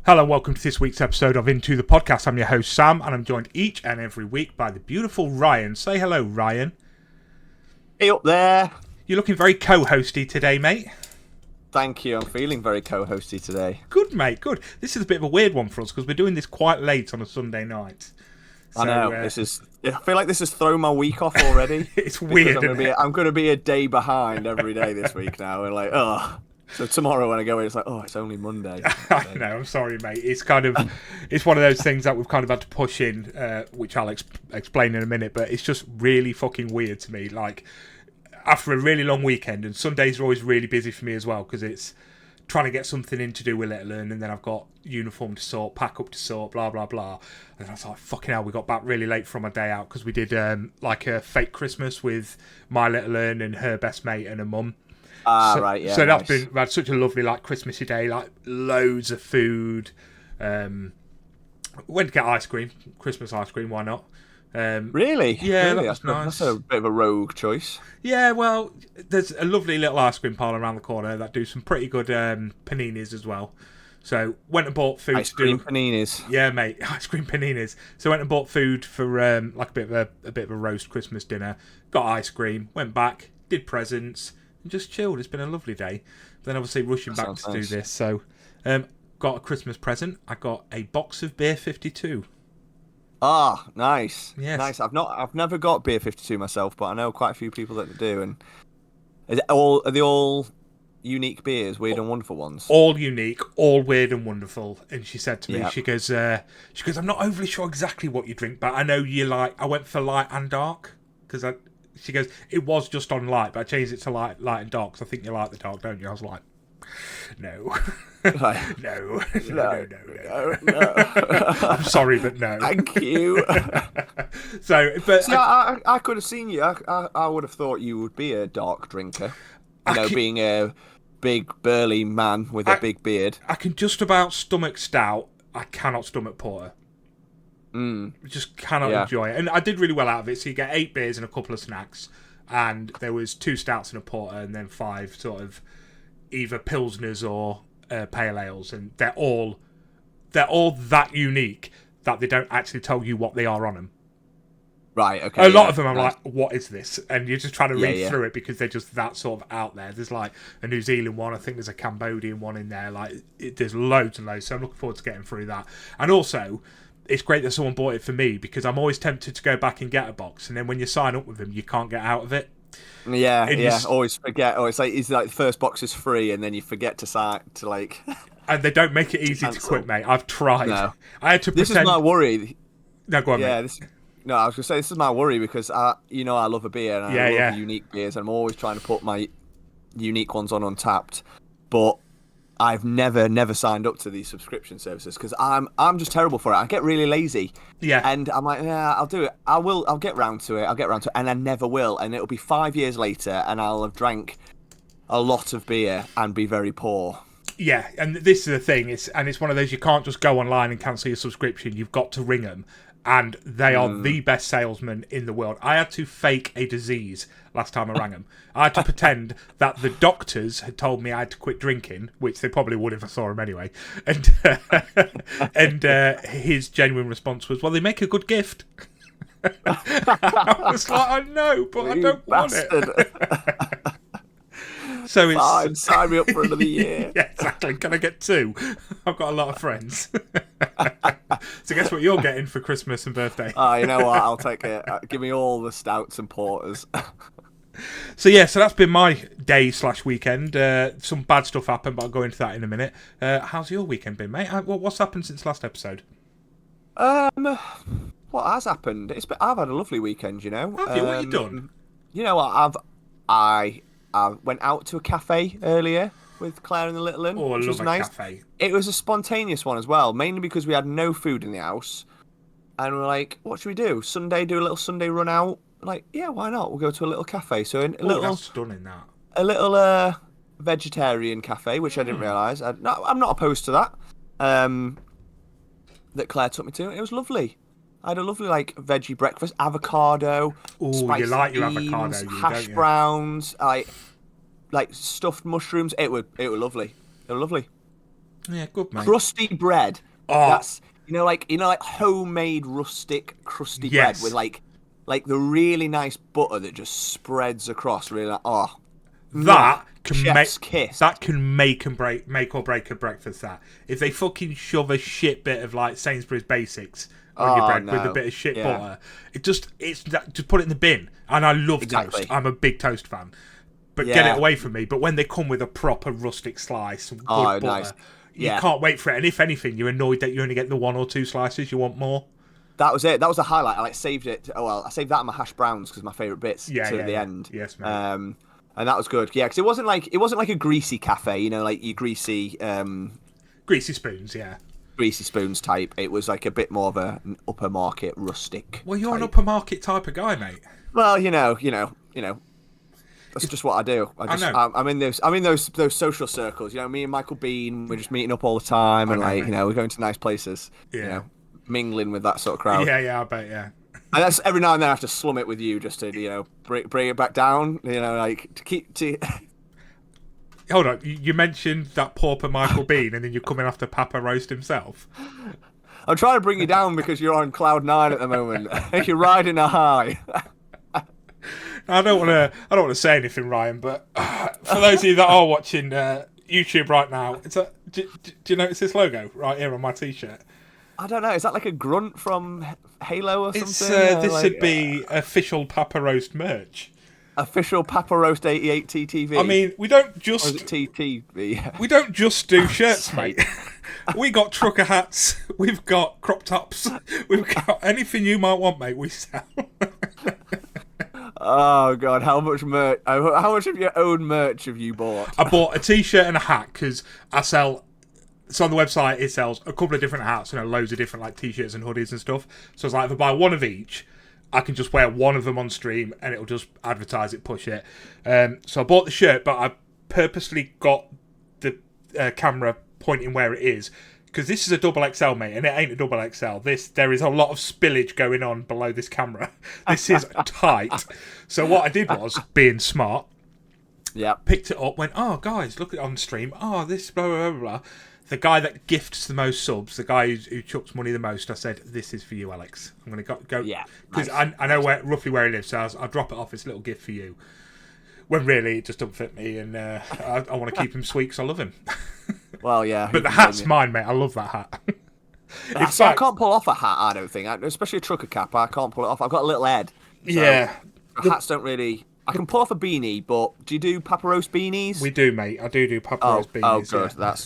Hello and welcome to this week's episode of Into the Podcast. I'm your host Sam and I'm joined each and every week by the beautiful Ryan. Say hello, Ryan. Hey up there. You're looking very co-hosty today, mate. Thank you. I'm feeling very co-hosty today. Good, mate, good. This is a bit of a weird one for us because we're doing this quite late on a Sunday night. So, I know. I feel like this has thrown my week off already. It's weird. I'm going to be a day behind every day this week now. And like, oh. So tomorrow when I go in, it's like, oh, it's only Monday. I know, I'm sorry, mate. It's it's one of those things that we've kind of had to push in, which I'll explain in a minute, but it's just really fucking weird to me. Like, after a really long weekend, and Sundays are always really busy for me as well, because it's trying to get something in to do with Little Un, and then I've got uniform to sort, pack up to sort, blah, blah, blah. And I was like, fucking hell, we got back really late from a day out, because we did like a fake Christmas with my Little Un and her best mate and her mum. Right, yeah. So that's been had such a lovely, like, Christmassy day, like loads of food. Went to get ice cream, Christmas ice cream. Why not? Really? Yeah, really? That's nice. That's a bit of a rogue choice. Yeah, well, there's a lovely little ice cream parlour around the corner that do some pretty good paninis as well. So went and bought food. Ice cream paninis. Yeah, mate, ice cream paninis. So went and bought food for like a bit of a roast Christmas dinner. Got ice cream. Went back, did presents. Just chilled. It's been a lovely day. Then obviously rushing back to do this. So got a Christmas present. I got a box of Beer 52. Ah, nice. Yes. Nice. I've never got Beer 52 myself, but I know quite a few people that do. And are they all unique beers, weird and wonderful ones? All unique, all weird and wonderful. And she said to me, she goes, I'm not overly sure exactly what you drink, but I know you like. I went for light and dark because She goes, it was just on light, but I changed it to light and dark, because I think you like the dark, don't you? I was like, no. No. I'm sorry, but no. Thank you. I could have seen you. I would have thought you would be a dark drinker. Being a big, burly man with a big beard. I can just about stomach stout. I cannot stomach porter. Just cannot enjoy it. And I did really well out of it. So you get 8 beers and a couple of snacks. And there was 2 stouts and a porter, and then 5 sort of either pilsners or pale ales. And they're all that unique that they don't actually tell you what they are on them. Right, okay. A lot of them I'm like, what is this? And you're just trying to read through it because they're just that sort of out there. There's like a New Zealand one. I think there's a Cambodian one in there. Like there's loads and loads. So I'm looking forward to getting through that. And also, it's great that someone bought it for me, because I'm always tempted to go back and get a box, and then when you sign up with them, you can't get out of it. Always forget. Or it's like the first box is free, and then you forget to sign to like. And they don't make it easy to quit, mate. I've tried. No. I had to pretend. This is my worry. No, go on, mate. I was gonna say this is my worry, because I love a beer and I love unique beers, and I'm always trying to put my unique ones on Untapped, but I've never signed up to these subscription services because I'm just terrible for it. I get really lazy. Yeah. And I'm like, yeah, I'll do it. I'll get round to it. And I never will. And it'll be 5 years later, and I'll have drank a lot of beer and be very poor. Yeah, and this is the thing. It's one of those, you can't just go online and cancel your subscription. You've got to ring them. And they are the best salesmen in the world. I had to fake a disease last time I rang them. I had to pretend that the doctors had told me I had to quit drinking, which they probably would if I saw him anyway. And his genuine response was, well, they make a good gift. I was like, I know, but I don't want it. So it's fine, sign me up for another year. Yeah, exactly. Can I get 2? I've got a lot of friends. So guess what you're getting for Christmas and birthday? Oh, you know what? I'll take it. Give me all the stouts and porters. So that's been my day/weekend. Some bad stuff happened, but I'll go into that in a minute. How's your weekend been, mate? What's happened since last episode? What has happened? I've had a lovely weekend, you know. Have you? What have you done? You know what? I went out to a cafe earlier with Claire and the Little Un, which was nice. Cafe. It was a spontaneous one as well, mainly because we had no food in the house, and we're like, "What should we do? Do a little Sunday run out?" Like, yeah, why not? We'll go to a little cafe. So that's stunning. That a little vegetarian cafe, which I didn't realise. I'm not opposed to that. That Claire took me to. It was lovely. I had a lovely veggie breakfast, avocado, spicy you like your beans, avocado, hash browns, like stuffed mushrooms. It were lovely. They were lovely. Yeah, good, mate. Crusty bread. Oh. That's like homemade rustic crusty bread with like the really nice butter that just spreads across. Really, that can chef's kiss. That can make or break a breakfast. That if they fucking shove a shit bit of like Sainsbury's Basics on your bread with a bit of shit butter, just put it in the bin. And I love toast. I'm a big toast fan. But get it away from me. But when they come with a proper rustic slice, some good butter. Nice. You can't wait for it, and if anything, you're annoyed that you only get the 1 or 2 slices. You want more. That was it. That was the highlight. I saved it. I saved that in my hash browns because my favourite bits to the end. Yes, mate. And that was good. Yeah, because it wasn't like a greasy cafe. Like your greasy spoons. Yeah. Greasy spoons type. It was like a bit more of an upper market rustic. Well, you're type. An upper market type of guy, mate. Well, you know. That's just what I do. I know. I'm in those social circles. Me and Michael Bean, we're just meeting up all the time, and we're going to nice places. Yeah. Mingling with that sort of crowd. Yeah, I bet. Yeah. And that's every now and then I have to slum it with you just to bring it back down. To. Hold on, you mentioned that pauper Michael Bean, and then you're coming after Papa Roast himself. I'm trying to bring you down because you're on cloud 9 at the moment. You're riding a high. I don't want to say anything, Ryan, but for those of you that are watching YouTube right now, do you notice this logo right here on my T-shirt? I don't know. Is that like a grunt from Halo or something? This would be official Papa Roast merch. Official Papa Roast 88 TTV. I mean, we don't just... Or is it TTV? We don't just do shirts, mate. We got trucker hats. We've got crop tops. We've got anything you might want, mate, we sell. Oh God! How much merch? How much of your own merch have you bought? I bought a T-shirt and a hat because I sell. So on the website, it sells a couple of different hats, loads of different like T-shirts and hoodies and stuff. So it's like if I buy one of each, I can just wear one of them on stream and it'll just advertise it, push it. So I bought the shirt, but I purposely got the camera pointing where it is. Because this is a double XL, mate, and it ain't a double XL. There is a lot of spillage going on below this camera. This is tight. So what I did was, being smart, picked it up, went, oh, guys, look at it on stream. Oh, this, blah, blah, blah, blah. The guy that gifts the most subs, the guy who chucks money the most, I said, this is for you, Alex. I'm going to go. Yeah. Because nice. I know roughly where he lives, so I'll drop it off. It's a little gift for you. When really, it just doesn't fit me, and I want to keep him sweet because I love him. Well, yeah. But the hat's mine, mate. I love that hat. In fact, I can't pull off a hat, I don't think. Especially a trucker cap, I can't pull it off. I've got a little head. So hats don't really... I can pull off a beanie, but do you do Papa Roast beanies? We do, mate. I do Papa Roast beanies. Oh, good. Yeah.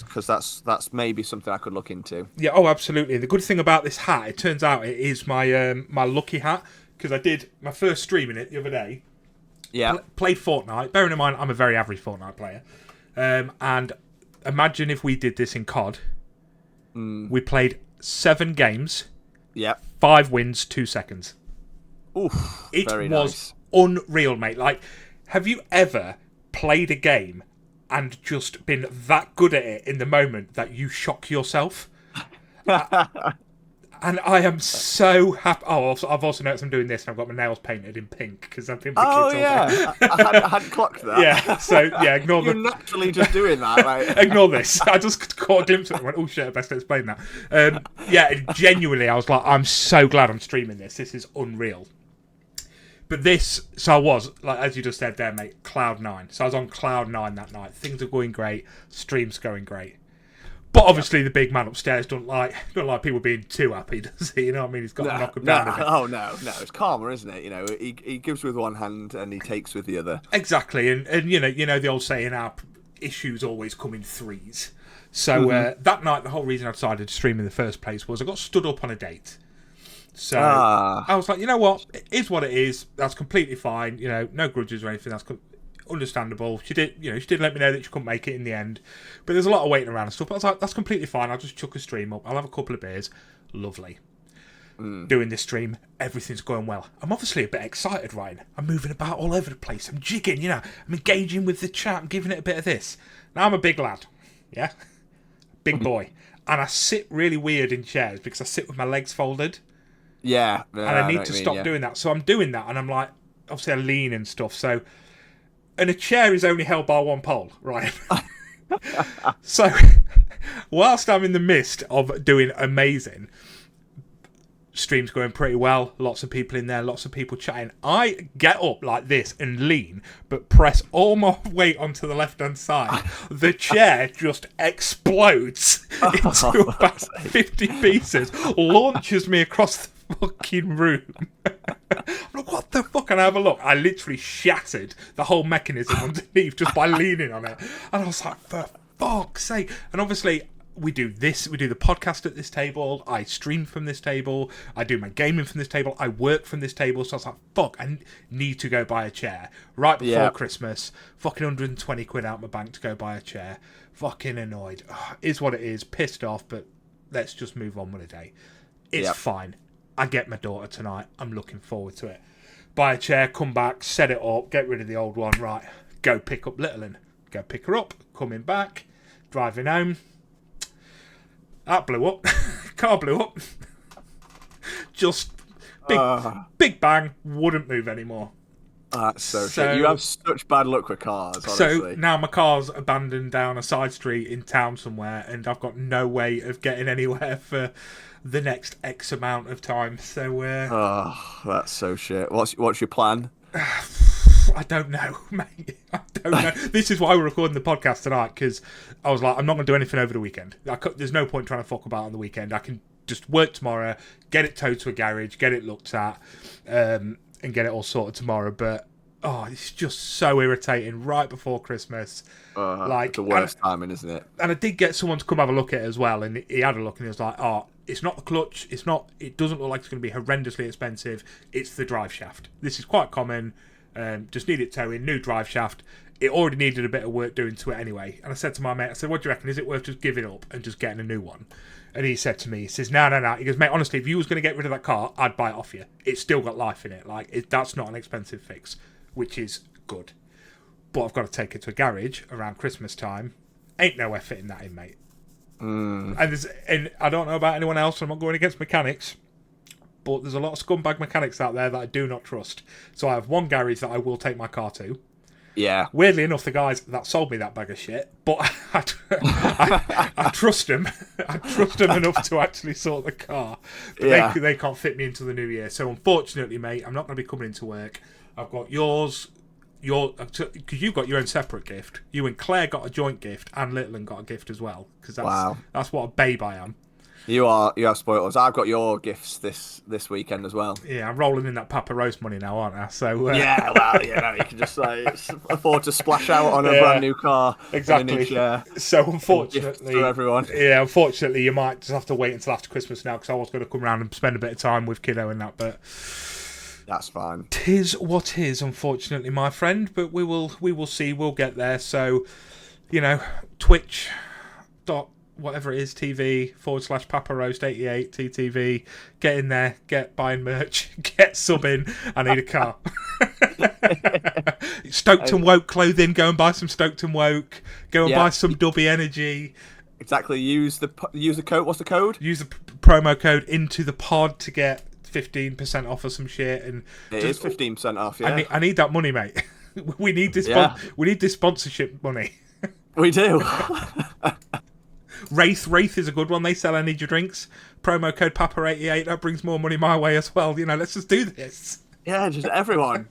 That's maybe something I could look into. Yeah, absolutely. The good thing about this hat, it turns out it is my my lucky hat, because I did my first stream in it the other day. Yeah. Played Fortnite. Bearing in mind, I'm a very average Fortnite player. And imagine if we did this in COD. We played 7 games. Yeah. 5 wins, 2 seconds. Oof. It very was nice. Unreal, mate. Like, have you ever played a game and just been that good at it in the moment that you shock yourself? And I am so happy. Oh, I've also noticed I'm doing this, and I've got my nails painted in pink because I've been with kids all day. I hadn't clocked that. Yeah, so yeah, ignore You're naturally just doing that, right? Ignore this. I just caught a glimpse of it and went, oh shit, I best explain that. Yeah, genuinely, I was like, I'm so glad I'm streaming this. This is unreal. But so I was, like as you just said there, mate, cloud 9. So I was on cloud 9 that night. Things are going great. Stream's going great. But obviously the big man upstairs don't like people being too happy, does he? You know what I mean? He's got to knock them down a bit. Oh, no. It's karma, isn't it? He gives with one hand and he takes with the other. Exactly. And you know the old saying, our issues always come in threes. So that night, the whole reason I decided to stream in the first place was I got stood up on a date. So I was like, you know what? It is what it is. That's completely fine. No grudges or anything. That's understandable. She did let me know that she couldn't make it in the end. But there's a lot of waiting around and stuff. But I was like, that's completely fine. I'll just chuck a stream up. I'll have a couple of beers. Lovely. Doing this stream, everything's going well. I'm obviously a bit excited, Ryan. I'm moving about all over the place. I'm jigging, I'm engaging with the chat. I'm giving it a bit of this. Now I'm a big lad. Yeah? Big boy. And I sit really weird in chairs because I sit with my legs folded. Yeah. And I need to stop doing that. So I'm doing that, and I'm like, obviously I lean and stuff. So, and a chair is only held by one pole, right? So whilst I'm in the midst of doing amazing, stream's going pretty well, lots of people in there, lots of people chatting, I get up like this and lean, but press all my weight onto the left hand side. The chair just explodes into about 50 pieces, launches me across the fucking room. I'm like, what the fuck? And I have a look, I literally shattered the whole mechanism underneath just by leaning on it. And I was like, for fuck's sake. And obviously we do the podcast at this table, I stream from this table, I do my gaming from this table, I work from this table, so I was like, fuck, I need to go buy a chair. Right before Christmas, fucking 120 quid out my bank to go buy a chair. Fucking annoyed. Is what it is, pissed off, but let's just move on with the day. It's fine. I get my daughter tonight, I'm looking forward to it. Buy a chair, come back, set it up, get rid of the old one, right, go pick up little one. Go pick her up, coming back, driving home. That blew up. Car blew up. Just big bang, wouldn't move anymore. That's so shit. You have such bad luck with cars, honestly. So now my car's abandoned down a side street in town somewhere, and I've got no way of getting anywhere for the next X amount of time. So that's so shit. What's your plan? I don't know, mate. I don't know. This is why we're recording the podcast tonight, because I was like, I'm not going to do anything over the weekend. There's no point trying to fuck about on the weekend. I can just work tomorrow, get it towed to a garage, get it looked at, and get it all sorted tomorrow. But it's just so irritating right before Christmas. It's the worst timing, isn't it? And I did get someone to come have a look at it as well, and he had a look and he was like, it's not the clutch, it doesn't look like it's going to be horrendously expensive, it's the drive shaft. This is quite common. Just need it towing, new drive shaft. It already needed a bit of work doing to it anyway. And I said to my mate, I said, what do you reckon? Is it worth just giving up and just getting a new one? And he said to me, he says, no. He goes, mate, honestly, if you was going to get rid of that car, I'd buy it off you. It's still got life in it. That's not an expensive fix, which is good. But I've got to take it to a garage around Christmas time. Ain't nowhere fitting that in, mate. And I don't know about anyone else. I'm not going against mechanics. But there's a lot of scumbag mechanics out there that I do not trust. So I have one garage that I will take my car to. Yeah. Weirdly enough, the guys that sold me that bag of shit, but I trust them. I trust them enough to actually sort the car. But they can't fit me into the new year. So unfortunately, mate, I'm not going to be coming into work. I've got yours, because you've got your own separate gift. You and Claire got a joint gift, and Littleton got a gift as well. Because that's what a babe I am. You have spoiled us. I've got your gifts this weekend as well. Yeah, I'm rolling in that Papa Roast money now, aren't I? So you can just afford to splash out on a brand new car. Exactly. And a new chair. So unfortunately, for everyone. Yeah, unfortunately, you might just have to wait until after Christmas now, because I was going to come around and spend a bit of time with kiddo and that, but that's fine. 'Tis what is, unfortunately, my friend. But we will see. We'll get there. So, Twitch. Whatever it is, TV /Papa Roast 88 TTV. Get in there, get buying merch, get subbing. I need a car. Stoked and Woke clothing. Go and buy some Stoked and Woke. Go and buy some Dubby Energy. Exactly. Use the code. What's the code? Use the promo code into the pod to get 15% off of some shit. And it is 15% off. Yeah. I need that money, mate. We need this. We need this sponsorship money. We do. Wraith is a good one. They sell energy drinks. Promo code Papa88. That brings more money my way as well. Let's just do this. Yeah, just everyone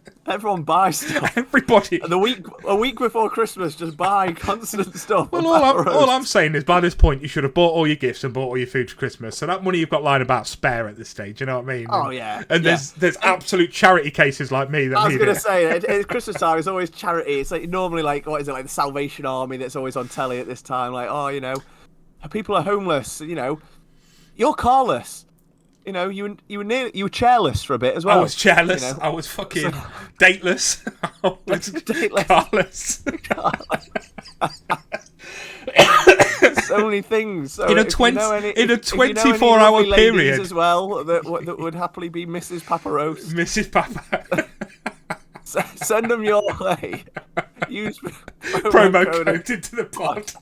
buy stuff. Everybody. And a week before Christmas, just buy constant stuff. Well, all I'm saying is, by this point, you should have bought all your gifts and bought all your food for Christmas. So that money you've got lying about, spare at this stage. You know what I mean? Oh yeah. And there's absolute charity cases like me that I was going to say, it's Christmas time. It's always charity. It's normally what is it, the Salvation Army that's always on telly at this time. People are homeless. You're carless. You were chairless for a bit as well. I was chairless. I was fucking dateless. I was dateless. So many things. So in a 24-hour period as well that would happily be Mrs. Papa Roast. Mrs. Papa. Send them your way. Use promo code into the pod.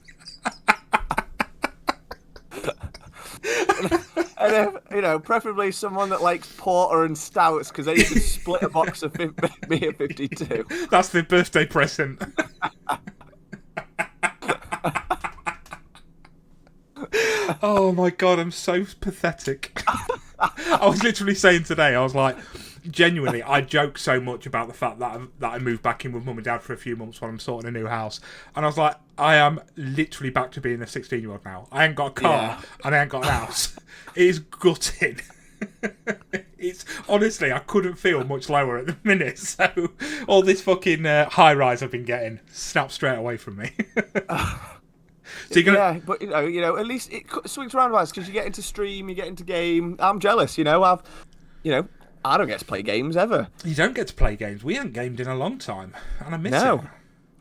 And preferably someone that likes porter and stouts, because then you can split a box of beer 52. That's the birthday present. Oh my god, I'm so pathetic. I was literally saying today, I was like, genuinely, I joke so much about the fact that I moved back in with mum and dad for a few months while I'm sorting a new house, and I was like, I am literally back to being a 16-year-old now. I ain't got a car and I ain't got an house. It is gutting. It's honestly, I couldn't feel much lower at the minute. So all this fucking high rise I've been getting snapped straight away from me. So yeah, but at least it swings roundabouts because you get into stream, you get into game. I'm jealous. I don't get to play games ever. You don't get to play games. We haven't gamed in a long time, and I miss it.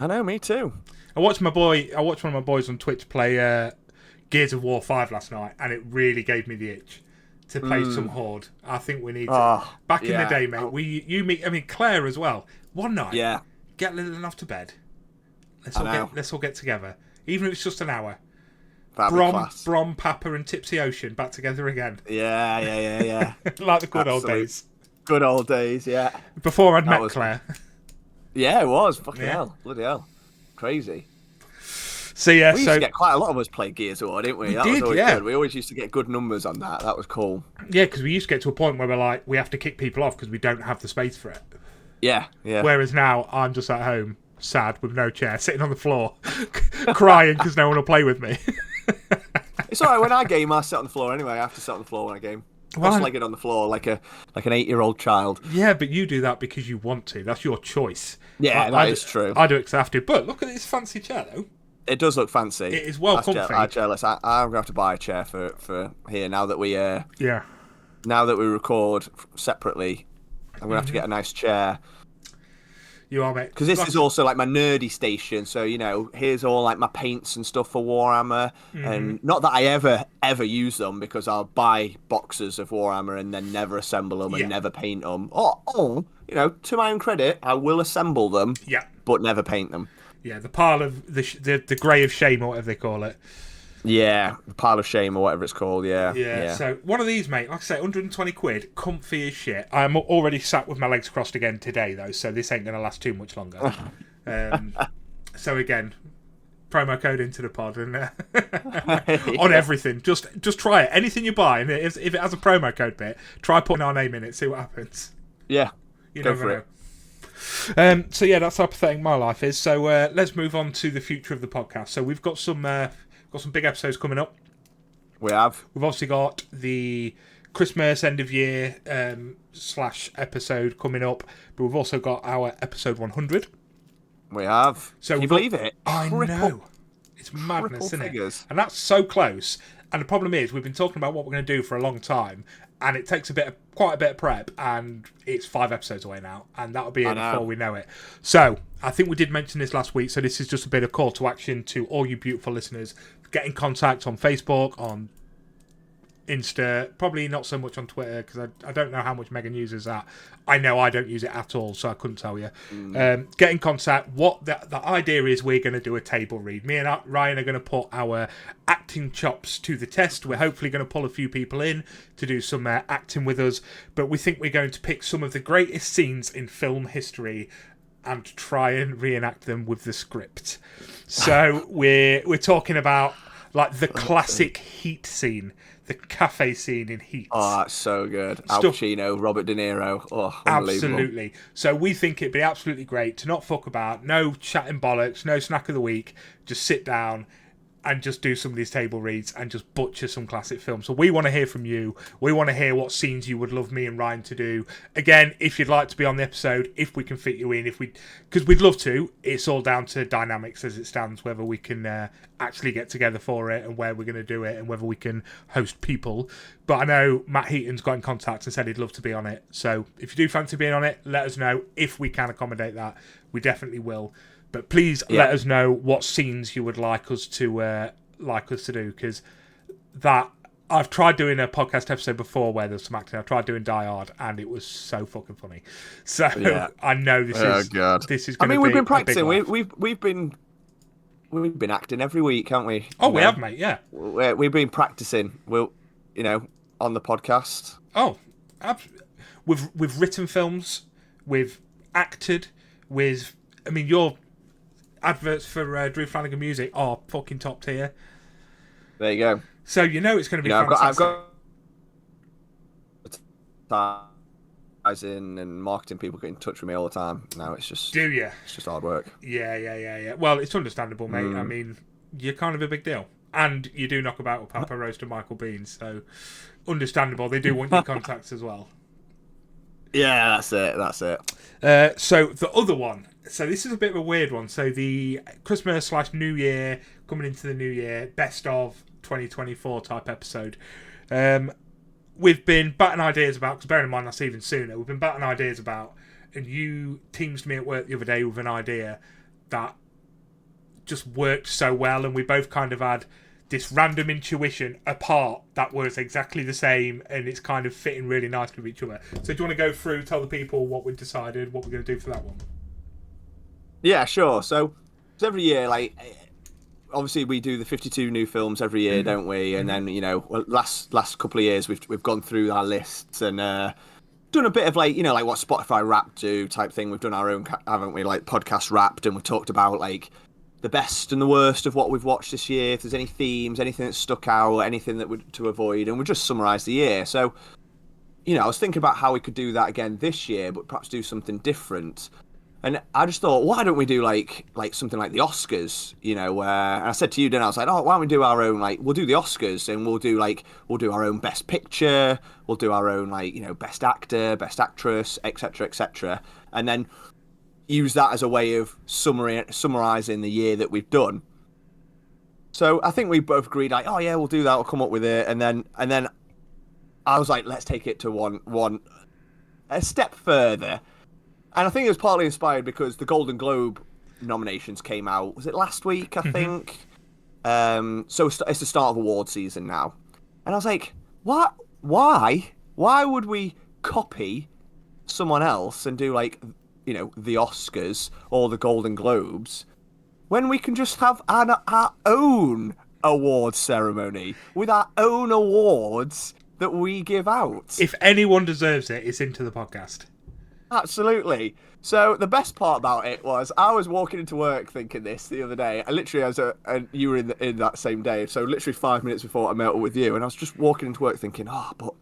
I know, me too. I watched one of my boys on Twitch play Gears of War 5 last night, and it really gave me the itch to play some Horde. I think we need to. Back in the day, mate, Claire as well. One night, get Lillian off to bed. Let's all get together. Even if it's just an hour. Brom, Papa, and Tipsy Ocean back together again. Yeah. Like the good old days. Good old days, yeah. Before I'd met Claire. Yeah, it was. Fucking hell. Bloody hell. Crazy. So yeah, we used to get quite a lot of us play Gears of War, didn't we? That was always good. We always used to get good numbers on that. That was cool. Yeah, because we used to get to a point where we're like, we have to kick people off because we don't have the space for it. Yeah. Whereas now, I'm just at home, sad, with no chair, sitting on the floor, crying because no one will play with me. It's alright, when I game, I sit on the floor anyway. I have to sit on the floor when I game. Cross-legged on the floor like an 8-year-old child. Yeah, but you do that because you want to. That's your choice. Yeah, that is true. I do it because I have to. But look at this fancy chair, though. It does look fancy. It is well comfy. I'm jealous. I'm going to have to buy a chair for here now that we now that we record separately. I'm going to have to get a nice chair. You are, mate. Because this is also like my nerdy station. So, here's all like my paints and stuff for Warhammer. And not that I ever use them because I'll buy boxes of Warhammer and then never assemble them and never paint them. Or, to my own credit, I will assemble them, but never paint them. Yeah, the pile of the grey of shame or whatever they call it. Yeah, the pile of shame or whatever it's called, yeah. So one of these, mate, like I say, 120 quid, comfy as shit. I'm already sat with my legs crossed again today, though, so this ain't going to last too much longer. So again, promo code into the pod and on everything. Just try it. Anything you buy, and if it has a promo code bit, try putting our name in it, see what happens. Yeah, you never know. So yeah, that's how pathetic my life is. So let's move on to the future of the podcast. So we've got some big episodes coming up. We have. We've obviously got the Christmas end of year / episode coming up, but we've also got our episode 100. We have. So can you believe it? I know. It's madness, isn't it? And that's so close. And the problem is, we've been talking about what we're going to do for a long time, and it takes quite a bit of prep, and it's 5 episodes away now, and that'll be it before we know it. So I think we did mention this last week, so this is just a bit of call to action to all you beautiful listeners. Get in contact on Facebook, on Insta, probably not so much on Twitter, because I don't know how much Megan uses that. I know I don't use it at all, so I couldn't tell you. Get in contact. What the idea is, we're going to do a table read. Me and Ryan are going to put our acting chops to the test. We're hopefully going to pull a few people in to do some acting with us, but we think we're going to pick some of the greatest scenes in film history and try and reenact them with the script. So we're talking about like the classic Heat scene, the cafe scene in Heat. Oh, that's so good. Al Pacino, Robert De Niro. Oh, unbelievable. Absolutely. So we think it'd be absolutely great to not fuck about, no chatting bollocks, no snack of the week, just sit down and just do some of these table reads and just butcher some classic films. So we want to hear from you. We want to hear what scenes you would love me and Ryan to do. Again, if you'd like to be on the episode, if we can fit you in, because we'd love to. It's all down to dynamics as it stands, whether we can actually get together for it and where we're going to do it and whether we can host people. But I know Matt Heaton's got in contact and said he'd love to be on it. So if you do fancy being on it, let us know. If we can accommodate that, we definitely will. But please let us know what scenes you would like us to do, because that I've tried doing a podcast episode before where there's some acting. I tried doing Die Hard, and it was so fucking funny. So I know this is going to be. We've been practicing. We've been acting every week, haven't we? Oh, we have, mate. Yeah, we've been practicing. On the podcast. Oh, we've written films. We've acted. Your adverts for Drew Flanagan Music are fucking top tier. There you go. So it's going to be I've fantastic. got advertising and marketing people get in touch with me all the time. Now it's just It's just hard work. Yeah. Well, it's understandable, mate. I mean, you're kind of a big deal, and you do knock about with Papa Roast and Michael Bean, so understandable. They do want your contacts as well. Yeah, that's it. So the other one. So this is a bit of a weird one. So the Christmas/New Year, coming into the New Year, best of 2024 type episode. We've been batting ideas about, because bearing in mind that's even sooner, we've been batting ideas about, and you teamed me at work the other day with an idea that just worked so well, and we both kind of had this random intuition apart that was exactly the same, and it's kind of fitting really nicely with each other. So do you want to go through, tell the people what we've decided, what we're going to do for that one? Yeah, sure. So every year, like, obviously we do the 52 new films every year, don't we? And then last couple of years we've gone through our lists and done a bit of like what Spotify Wrapped do type thing. We've done our own, haven't we? Like podcast Wrapped, and we've talked about like the best and the worst of what we've watched this year. If there's any themes, anything that stuck out, anything that would to avoid, and we just summarise the year. So I was thinking about how we could do that again this year, but perhaps do something different. And I just thought, why don't we do like something like the Oscars, where, and I said to you, then I was like, oh, why don't we do our own, like, we'll do the Oscars and we'll do our own best picture, we'll do our own, like, best actor, best actress, etc., and then use that as a way of summarizing the year that we've done. So I think we both agreed, like, oh yeah, we'll do that, we'll come up with it, and then I was like, let's take it to a step further. And I think it was partly inspired because the Golden Globe nominations came out. Was it last week, I think? So it's the start of award season now. And I was like, what? Why? Why would we copy someone else and do like, the Oscars or the Golden Globes when we can just have our own award ceremony with our own awards that we give out? If anyone deserves it, it's Into the Podcast. Absolutely. So the best part about it was I was walking into work thinking this the other day. I literally and you were in that same day. So literally 5 minutes before I met up with you, and I was just walking into work thinking, but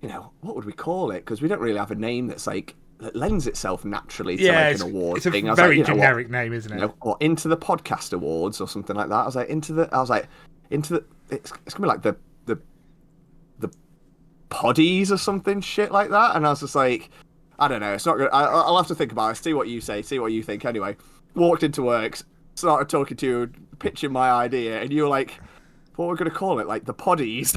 what would we call it? Because we don't really have a name that lends itself naturally to like an award thing. It's a very generic name, isn't it? Or Into the Podcast Awards or something like that. I was like, it's gonna be like the Poddies or something shit like that. And I was just like, I don't know. It's not good. I'll have to think about it. See what you say. See what you think. Anyway, walked into work, started talking to you, pitching my idea, and you were like, "What we're going to call it? Like the Poddies?"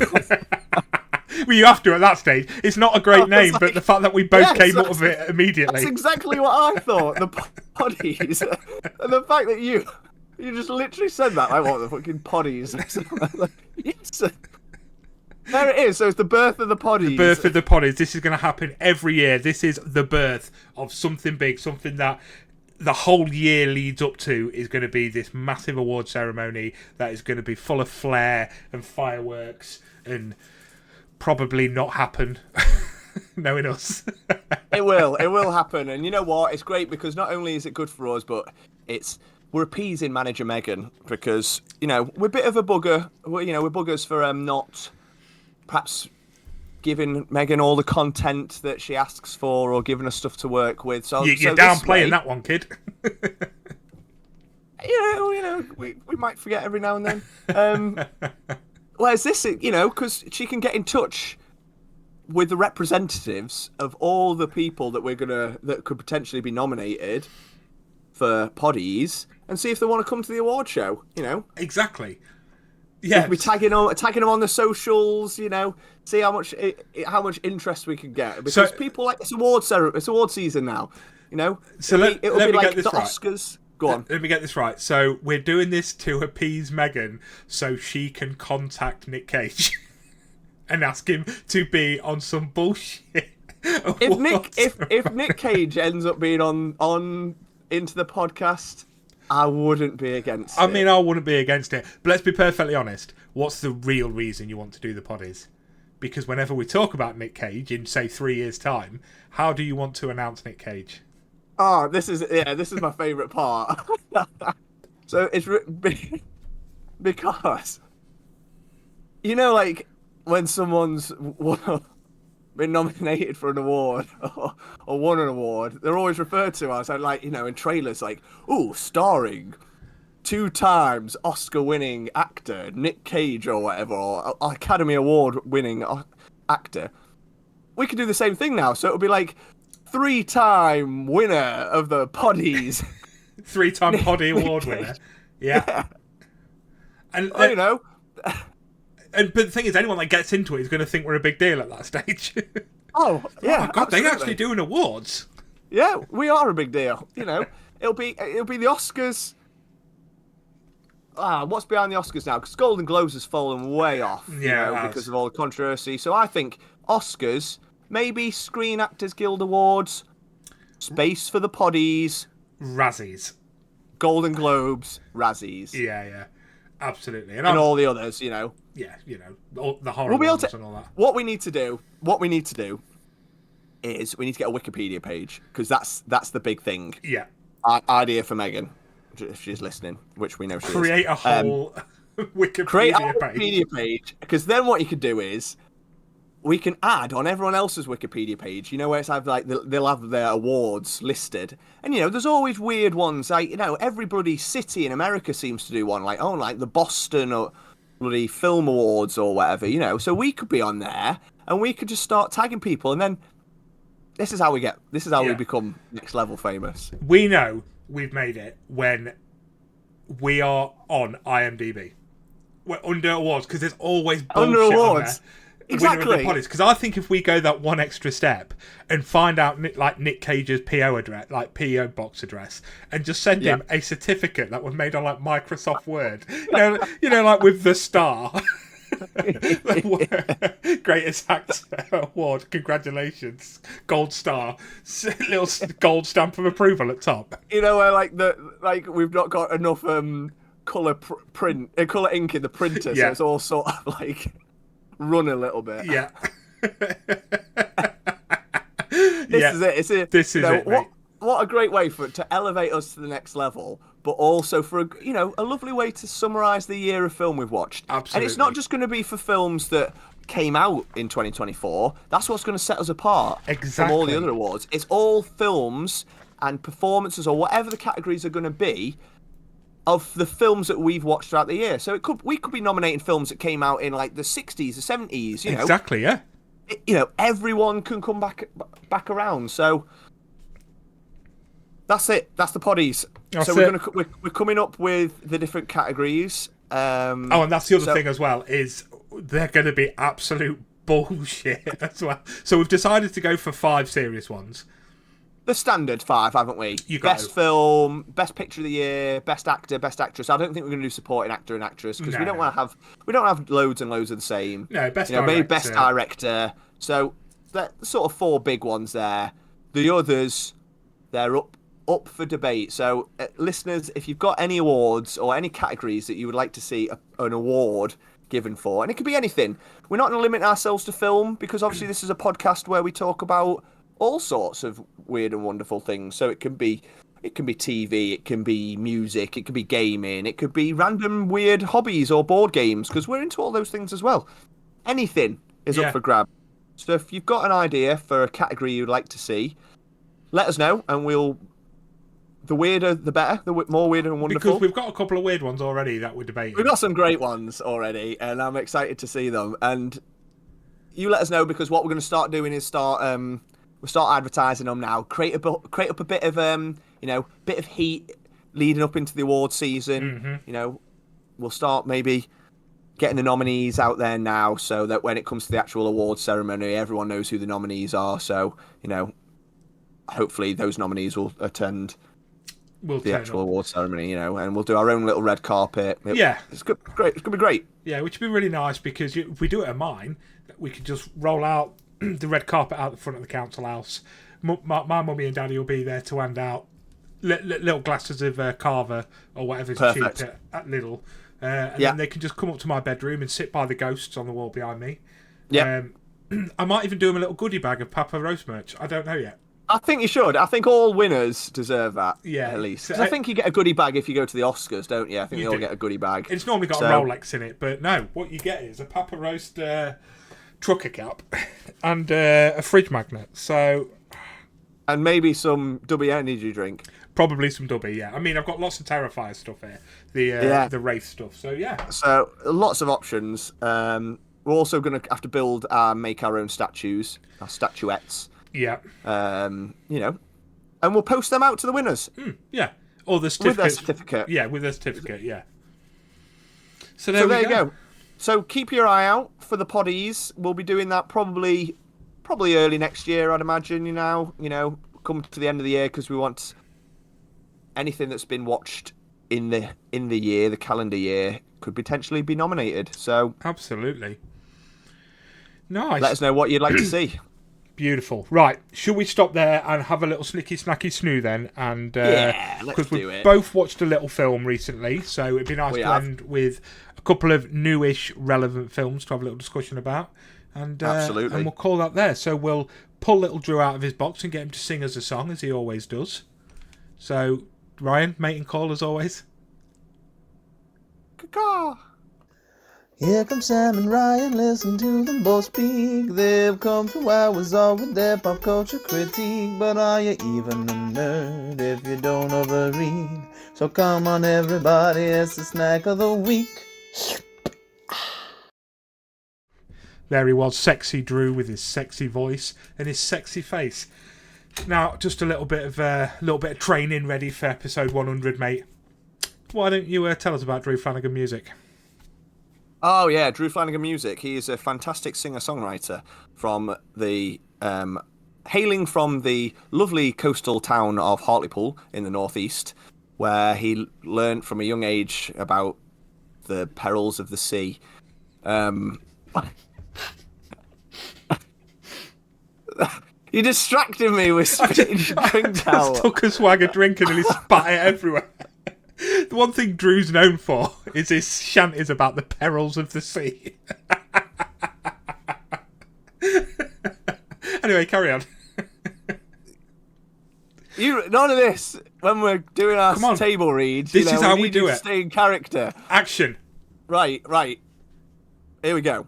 Well, you have to at that stage. It's not a great name, but the fact that we both came up with it immediately. That's exactly what I thought. The Poddies, and the fact that you just literally said that. I want the fucking Poddies. Yes. There it is. So it's the birth of the Poddies. The birth of the Poddies. This is going to happen every year. This is the birth of something big, something that the whole year leads up to is going to be this massive award ceremony that is going to be full of flair and fireworks and probably not happen, knowing us. It will happen. And you know what? It's great because not only is it good for us, but we're appeasing manager Megan because, we're a bit of a bugger. We're buggers for not perhaps giving Megan all the content that she asks for or giving us stuff to work with. So you're downplaying that one, kid. We might forget every now and then. Whereas this, because she can get in touch with the representatives of all the people that could potentially be nominated for Poddies and see if they want to come to the award show. Exactly. Yeah, we'll be tagging them on the socials. See how much interest we can get because people like it's award season now. So it'll be like the Oscars. Go on. Let me get this right. So we're doing this to appease Megan so she can contact Nick Cage and ask him to be on some bullshit. If Nick Cage ends up being on Into the Podcast, I wouldn't be against it. I mean, I wouldn't be against it. But let's be perfectly honest. What's the real reason you want to do the Poddies? Because whenever we talk about Nick Cage in, say, 3 years' time, how do you want to announce Nick Cage? Oh, this is my favourite part. So it's because You know, like when someone's been nominated for an award or won an award, they're always referred to as, like, you know, in trailers, like, "Ooh, starring 2 times Oscar-winning actor Nick Cage or whatever, or Academy Award-winning actor." We could do the same thing now, so it would be like 3-time winner of the Poddies. 3-time Poddy Award winner. Yeah. And well, you know. But the thing is, anyone that gets into it is going to think we're a big deal at that stage. Oh, yeah. Oh my God, they actually doing awards. Yeah, we are a big deal. You know, it'll be the Oscars. What's behind the Oscars now? Because Golden Globes has fallen way off, because of all the controversy. So I think Oscars, maybe Screen Actors Guild Awards, space for the Poddies, Razzies, Golden Globes, Razzies. Yeah, absolutely, and all the others, you know. Yeah, you know, all the horror ones and all that. What we need to do is we need to get a Wikipedia page, because that's the big thing. Yeah. Idea for Megan, if she's listening, which we know she is. Create a whole Wikipedia page, because then what you could do is we can add on everyone else's Wikipedia page, you know, where it's like they'll have their awards listed, and you know, there's always weird ones, like, you know, every bloody city in America seems to do one, like like the Boston or bloody film awards or whatever, you know. So we could be on there, and we could just start tagging people, and then this is how we become next level famous. We know we've made it when we are on IMDb. We're under awards, because there's always bullshit under awards. On there. Exactly. Because I think if we go that one extra step and find out like Nick Cage's PO address, like PO box address, and just send him a certificate that was made on like Microsoft Word, you know, like with the star, greatest actor award, congratulations, gold star, little gold stamp of approval at top. You know, where like we've not got enough color ink in the printer, so it's all sort of like run a little bit. Yeah. This is it. Mate. What a great way to elevate us to the next level, but also for a lovely way to summarise the year of film we've watched. Absolutely. And it's not just going to be for films that came out in 2024. That's what's going to set us apart from all the other awards. It's all films and performances, or whatever the categories are going to be, of the films that we've watched throughout the year. So we could be nominating films that came out in like the 60s, the 70s, you know. Exactly, yeah. Everyone can come back around. So that's it. That's the Poddies. We're coming up with the different categories. And that's the other thing as well, is they're going to be absolute bullshit as well. So we've decided to go for 5 serious ones. The standard 5, haven't we? Best film, best picture of the year, best actor, best actress. I don't think we're going to do supporting actor and actress, because we don't have loads and loads of the same. No, best director. Maybe best director. So they're sort of 4 big ones there. The others, they're up for debate. So listeners, if you've got any awards or any categories that you would like to see an award given for, and it could be anything. We're not going to limit ourselves to film, because obviously this is a podcast where we talk about all sorts of weird and wonderful things. So it can be TV, it can be music, it could be gaming, it could be random weird hobbies or board games, because we're into all those things as well. Anything is up for grab. So if you've got an idea for a category you'd like to see, let us know, and the weirder the better, the more weird and wonderful. Because we've got a couple of weird ones already that we're debating. We've got some great ones already, and I'm excited to see them. And you let us know, because what we're going to start doing is we'll start advertising them now. Create up a bit of bit of heat leading up into the award season. Mm-hmm. You know, we'll start maybe getting the nominees out there now, so that when it comes to the actual award ceremony, everyone knows who the nominees are. So, you know, hopefully those nominees will attend the actual award ceremony, you know, and we'll do our own little red carpet. It's great. It's gonna be great. Yeah, which would be really nice, because if we do it at mine, we could just roll out the red carpet out the front of the council house. My mummy and daddy will be there to hand out little glasses of Carver or whatever's cheap at Lidl, and then they can just come up to my bedroom and sit by the ghosts on the wall behind me. Yeah. I might even do them a little goodie bag of Papa Roast merch. I don't know yet. I think you should. I think all winners deserve that. Yeah, at least. 'Cause I think you get a goodie bag if you go to the Oscars, don't you? I think they all get a goodie bag. It's normally got a Rolex in it, but no. What you get is a Papa Roast trucker cap and a fridge magnet. So, and maybe some Dubby energy drink. Probably some Dubby. Yeah. I mean, I've got lots of Terrifier stuff here. The Wraith stuff. So yeah. So lots of options. We're also going to have to make our own statues, our statuettes. Yeah. You know, and we'll post them out to the winners. Yeah. Or the certificate. With their certificate. Yeah, with their certificate, yeah. So there you go. So keep your eye out for the poddies. We'll be doing that probably early next year, I'd imagine, you know, come to the end of the year, because we want anything that's been watched in the year, the calendar year, could potentially be nominated. So absolutely. Nice. Let us know what you'd like to see. Beautiful. Right, should we stop there and have a little snicky snacky snoo then? And yeah, let's because do we've it. both watched a little film recently, so it'd be nice to end with a couple of newish relevant films to have a little discussion about. And absolutely. And we'll call that there. So we'll pull little Drew out of his box and get him to sing us a song, as he always does. So, Ryan, mate and call as always. Caw. Here come Sam and Ryan, listen to them both speak. They've come 2 hours on with their pop culture critique. But are you even a nerd if you don't overread? So come on everybody, it's the snack of the week. There he was, sexy Drew, with his sexy voice and his sexy face. Now, just a little bit of training ready for episode 100, mate. Why don't you tell us about Drew Flanagan Music? Oh yeah, Drew Flanagan Music. He is a fantastic singer-songwriter from hailing from the lovely coastal town of Hartlepool in the northeast, where he learnt from a young age about the perils of the sea. You distracted me with spitting drink towel. I took a swag of drink and he spat it everywhere. The one thing Drew's known for is his shanties about the perils of the sea. Anyway, carry on. None of this when we're doing our table reads. This is how we do it. Stay in character. Action. Right. Here we go.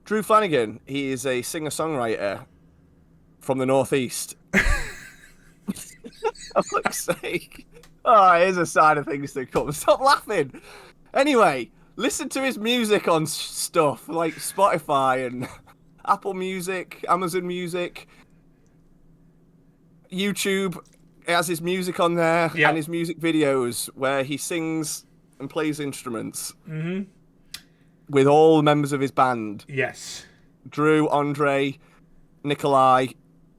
Drew Flanagan. He is a singer-songwriter from the northeast. For fuck's sake. Oh, here's a side of things to come. Stop laughing. Anyway, listen to his music on stuff like Spotify and Apple Music, Amazon Music, YouTube. It has his music on there and his music videos where he sings and plays instruments with all members of his band. Yes. Drew, Andre, Nikolai,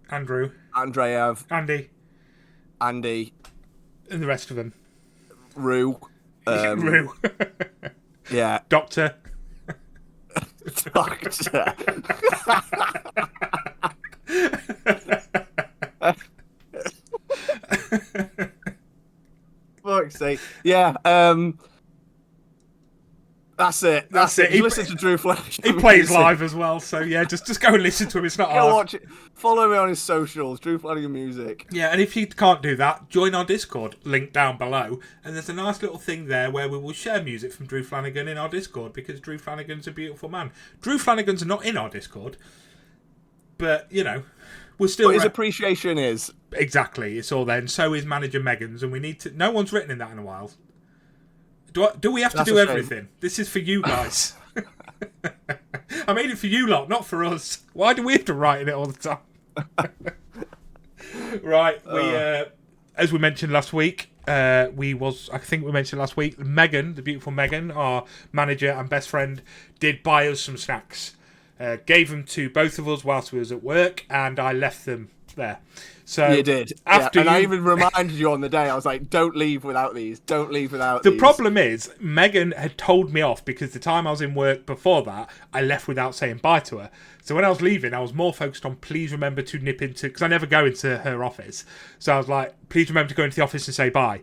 Andrew, Andreev, Andy. And the rest of them. Rue. Rue. Yeah. Doctor. Fuck's sake. Yeah. That's it. That's it. Listen to Drew Flanagan. He plays live as well, so yeah, just go and listen to him. It's not hard. Watch it. Follow me on his socials, Drew Flanagan Music. Yeah, and if you can't do that, join our Discord, link down below, and there's a nice little thing there where we will share music from Drew Flanagan in our Discord, because Drew Flanagan's a beautiful man. Drew Flanagan's not in our Discord, but, you know, we're still... But his appreciation is. Exactly, it's all there, and so is manager Megan's, and we need to... No one's written in that in a while. Do we have to do everything? This is for you guys. I made it for you lot, not for us. Why do we have to write in it all the time? Right, as we mentioned last week, Megan, the beautiful Megan, our manager and best friend, did buy us some snacks. Gave them to both of us whilst we was at work, and I left them there. So you did. I even reminded you on the day. I was like, don't leave without these. Don't leave without these. The problem is, Megan had told me off because the time I was in work before that, I left without saying bye to her. So when I was leaving, I was more focused on please remember to nip into... Because I never go into her office. So I was like, please remember to go into the office and say bye.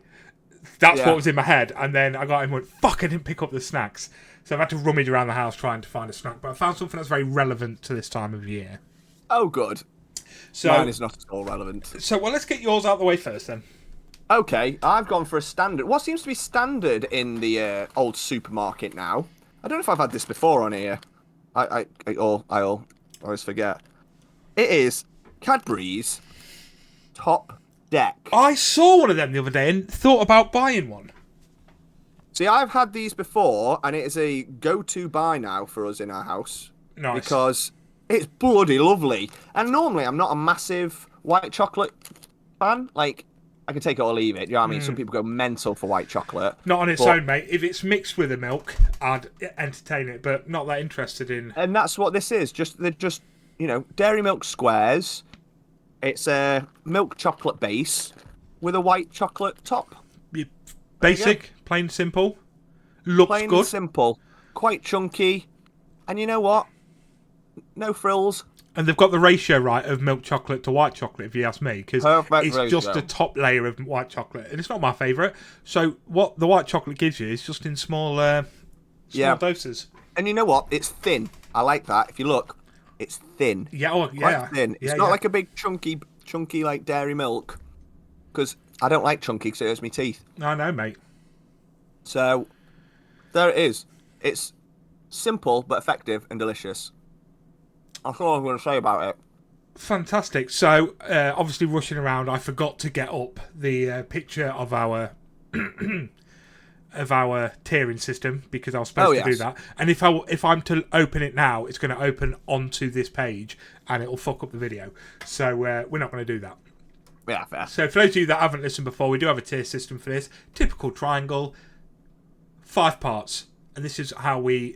That's what was in my head. And then I got in and went, fuck, I didn't pick up the snacks. So I've had to rummage around the house trying to find a snack. But I found something that's very relevant to this time of year. Oh, good. So, mine is not at all relevant. So, well, let's get yours out of the way first, then. Okay, I've gone for a standard. What seems to be standard in the old supermarket now? I don't know if I've had this before on here. I always forget. It is Cadbury's Top Deck. I saw one of them the other day and thought about buying one. See, I've had these before, and it is a go-to buy now for us in our house. Nice. Because it's bloody lovely. And normally I'm not a massive white chocolate fan. Like, I can take it or leave it. You know what I mean? Some people go mental for white chocolate. Not on its own, mate. If it's mixed with the milk, I'd entertain it, but not that interested in... And that's what this is. They're just, dairy milk squares. It's a milk chocolate base with a white chocolate top. Basic, plain simple. Looks plain good. And simple. Quite chunky. And you know what? No frills. And they've got the ratio right of milk chocolate to white chocolate, if you ask me, because it's ratio. just a top layer of white chocolate, and it's not my favourite. So what the white chocolate gives you is just in small doses. And you know what? It's thin. I like that. If you look, it's thin. Yeah, quite thin. It's not like a big chunky like dairy milk, because I don't like chunky because it hurts my teeth. I know, mate. So there it is. It's simple but effective and delicious. That's all I'm going to say about it. Fantastic. So, obviously rushing around, I forgot to get up the picture of our tiering system because I was supposed to do that. And if I'm to open it now, it's going to open onto this page and it'll fuck up the video. So we're not going to do that. Yeah, fair. So for those of you that haven't listened before, we do have a tier system for this. Typical triangle, 5 parts. And this is how we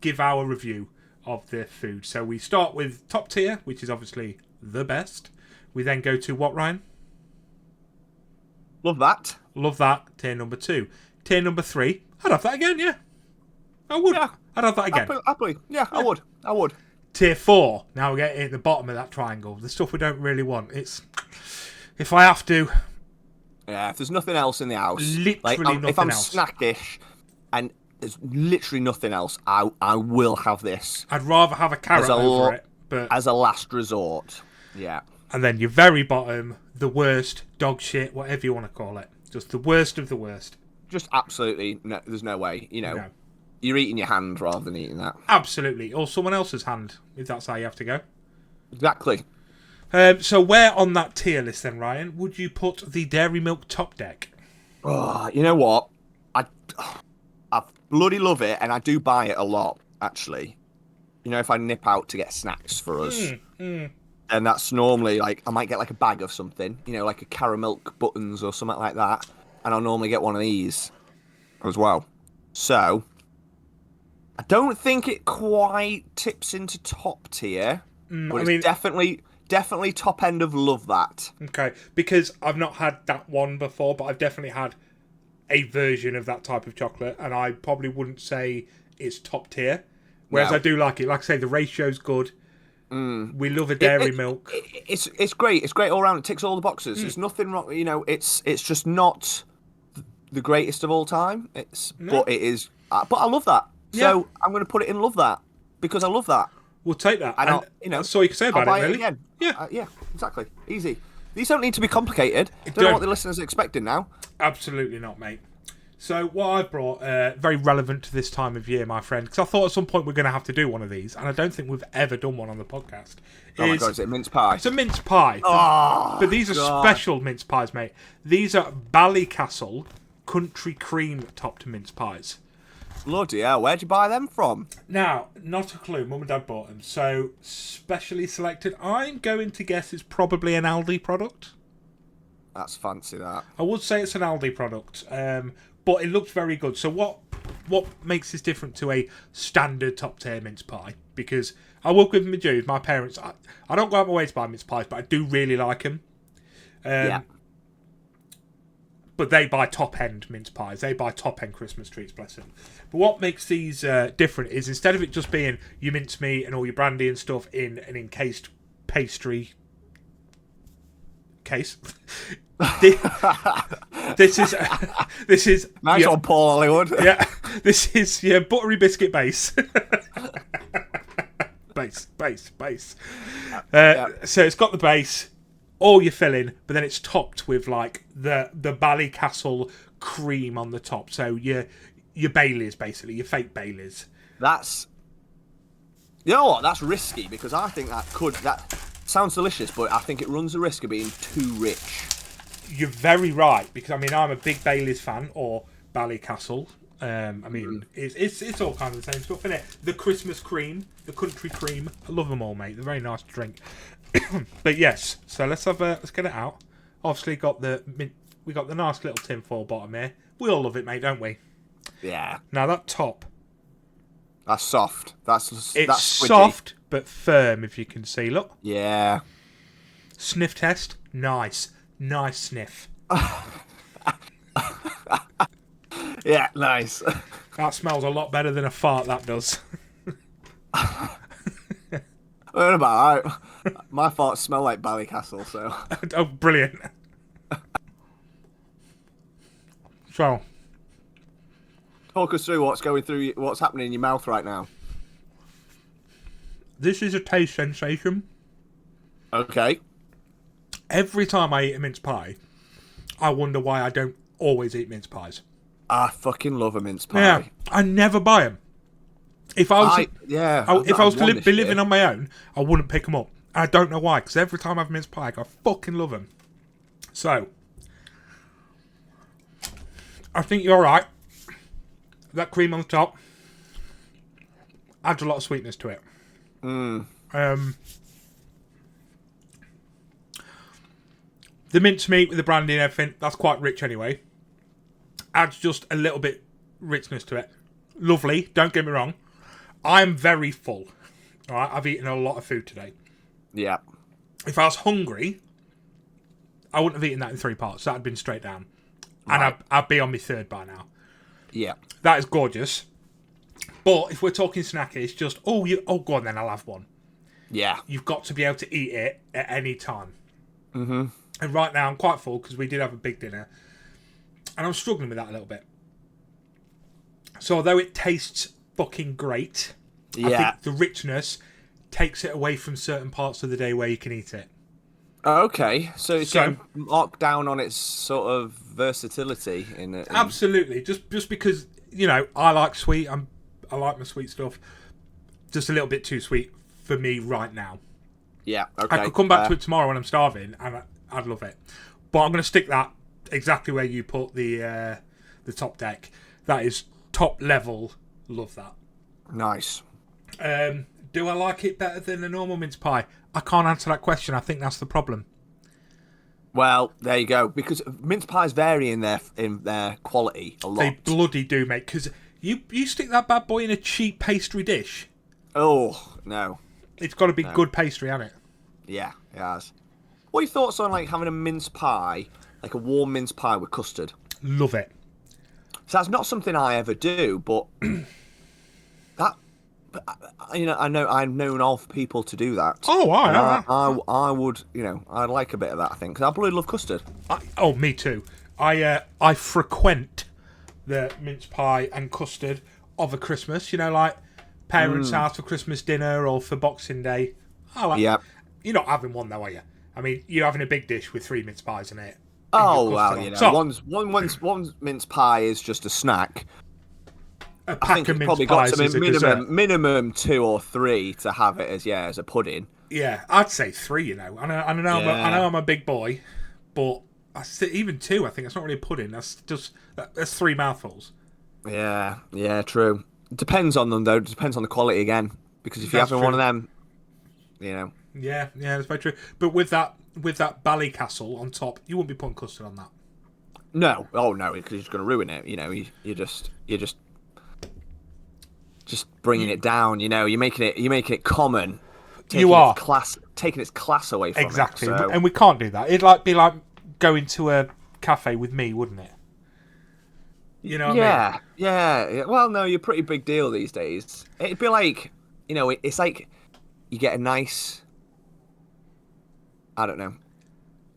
give our review of the food. So we start with top tier, which is obviously the best. We then go to what, Ryan? Love that. Love that. Tier number 2. Tier number 3. I'd have that again, yeah. I would. Yeah. I'd have that again. Happily. Yeah, I would. Tier 4. Now we're getting at the bottom of that triangle. The stuff we don't really want. It's... If I have to... Yeah, if there's nothing else in the house. Literally nothing else. If I'm snackish and there's literally nothing else, I will have this. I'd rather have a carrot over it. But as a last resort. Yeah. And then your very bottom, the worst, dog shit, whatever you want to call it. Just the worst of the worst. Just absolutely, no, there's no way. No. You're eating your hand rather than eating that. Absolutely. Or someone else's hand, if that's how you have to go. Exactly. So where on that tier list then, Ryan, would you put the Dairy Milk Top Deck? Oh, you know what? I bloody love it, and I do buy it a lot, actually. If I nip out to get snacks for us. And that's normally, I might get, a bag of something, like a caramel buttons or something like that. And I'll normally get one of these as well. So, I don't think it quite tips into top tier. But it's definitely top end of love that. Okay, because I've not had that one before, but I've definitely had a version of that type of chocolate, and I probably wouldn't say it's top tier. Whereas I do like it. Like I say, the ratio's good. We love a dairy milk. It's great. It's great all around. It ticks all the boxes. There's nothing wrong. It's just not the greatest of all time. But it is. But I love that. So I'm going to put it in love that because I love that. We'll take that. And that's all you can say about I'll buy it, really. Again. Yeah. Yeah, exactly. Easy. These don't need to be complicated. Don't know what the listeners are expecting now. Absolutely not, mate. So what I've brought, very relevant to this time of year, my friend, because I thought at some point we're going to have to do one of these, and I don't think we've ever done one on the podcast. Oh my God, is it mince pie? It's a mince pie. Oh, but these are special mince pies, mate. These are Ballycastle country cream topped mince pies. Bloody hell, where'd you buy them from? Now, not a clue. Mum and Dad bought them. So, specially selected. I'm going to guess it's probably an Aldi product. That's fancy, that. I would say it's an Aldi product. But it looks very good. So what makes this different to a standard top tier mince pie? Because I work with my parents. I don't go out my way to buy mince pies, but I do really like them. But they buy top end mince pies. They buy top end Christmas treats, bless them. But what makes these different is instead of it just being your mincemeat and all your brandy and stuff in an encased pastry case. This is nice on Paul Hollywood. Yeah, this is your buttery biscuit base. base. So it's got the base, all your filling, but then it's topped with like the Ballycastle cream on the top. So your Baileys, basically, your fake Baileys. That's... You know what? That's risky, because I think that sounds delicious, but I think it runs the risk of being too rich. You're very right, because I mean I'm a big Baileys fan, or Ballycastle. I mean it's all kind of the same stuff, isn't it? The Christmas cream, the country cream. I love them all, mate. They're very nice to drink. But yes, so let's get it out. Obviously we got the nice little tinfoil bottom here. We all love it, mate, don't we? Yeah. Now that top. That's soft. That's soft but firm, if you can see. Look. Yeah. Sniff test. Nice sniff. Yeah, nice. That smells a lot better than a fart. That does. What about my farts smell like Ballycastle, so. Oh, brilliant. So. Talk us through what's happening in your mouth right now. This is a taste sensation. Okay. Every time I eat a mince pie, I wonder why I don't always eat mince pies. I fucking love a mince pie. Yeah, I never buy them. If I was to be living on my own, I wouldn't pick them up. I don't know why, because every time I have mince pie, I fucking love them. So, I think you're right. That cream on the top adds a lot of sweetness to it. The mincemeat with the brandy and everything, that's quite rich anyway. Adds just a little bit richness to it. Lovely, don't get me wrong. I'm very full. Alright, I've eaten a lot of food today. Yeah. If I was hungry, I wouldn't have eaten that in 3 parts. That would have been straight down. Right. And I'd be on my 3rd by now. Yeah. That is gorgeous. But if we're talking snacky, it's just, go on then, I'll have one. Yeah. You've got to be able to eat it at any time. Mm-hmm. And right now I'm quite full because we did have a big dinner. And I'm struggling with that a little bit. So although it tastes fucking great, I think the richness takes it away from certain parts of the day where you can eat it. Okay, so it's going to mark down on its sort of versatility in it. Absolutely, just because I like sweet. I like my sweet stuff. Just a little bit too sweet for me right now. Yeah, okay. I could come back to it tomorrow when I'm starving, and I'd love it. But I'm going to stick that exactly where you put the top deck. That is top level. Love that. Nice. Do I like it better than a normal mince pie? I can't answer that question. I think that's the problem. Well, there you go. Because mince pies vary in their quality a lot. They bloody do, mate. Because you stick that bad boy in a cheap pastry dish. Oh no! It's got to be good pastry, hasn't it? Yeah, it has. What are your thoughts on having a mince pie, like a warm mince pie with custard? Love it. So that's not something I ever do, but I've known of people to do that. Oh, I would, I'd like a bit of that. I think because I bloody love custard. Me too. I frequent the mince pie and custard of a Christmas. Like parents' house for Christmas dinner or for Boxing Day. Yeah. You're not having one though, are you? I mean, you're having a big dish with 3 mince pies in it. Oh well, one mince pie is just a snack. A pack of mince probably pies got is a dessert. minimum 2 or 3 to have it as a pudding. Yeah, I'd say 3. I know I'm a big boy, but even 2. I think it's not really a pudding. That's 3 mouthfuls. Yeah, true. It depends on them though. It depends on the quality again. Because if you're having one of them, Yeah, that's very true. But with that Ballycastle on top, you wouldn't be putting custard on that. No, because you're just going to ruin it. You're just bringing it down. You're making it common. Taking its class away from exactly. it. So. And we can't do that. It'd be like going to a cafe with me, wouldn't it? You know what I mean? Yeah. Well, no, you're a pretty big deal these days. It'd be like, it's like you get a nice, I don't know,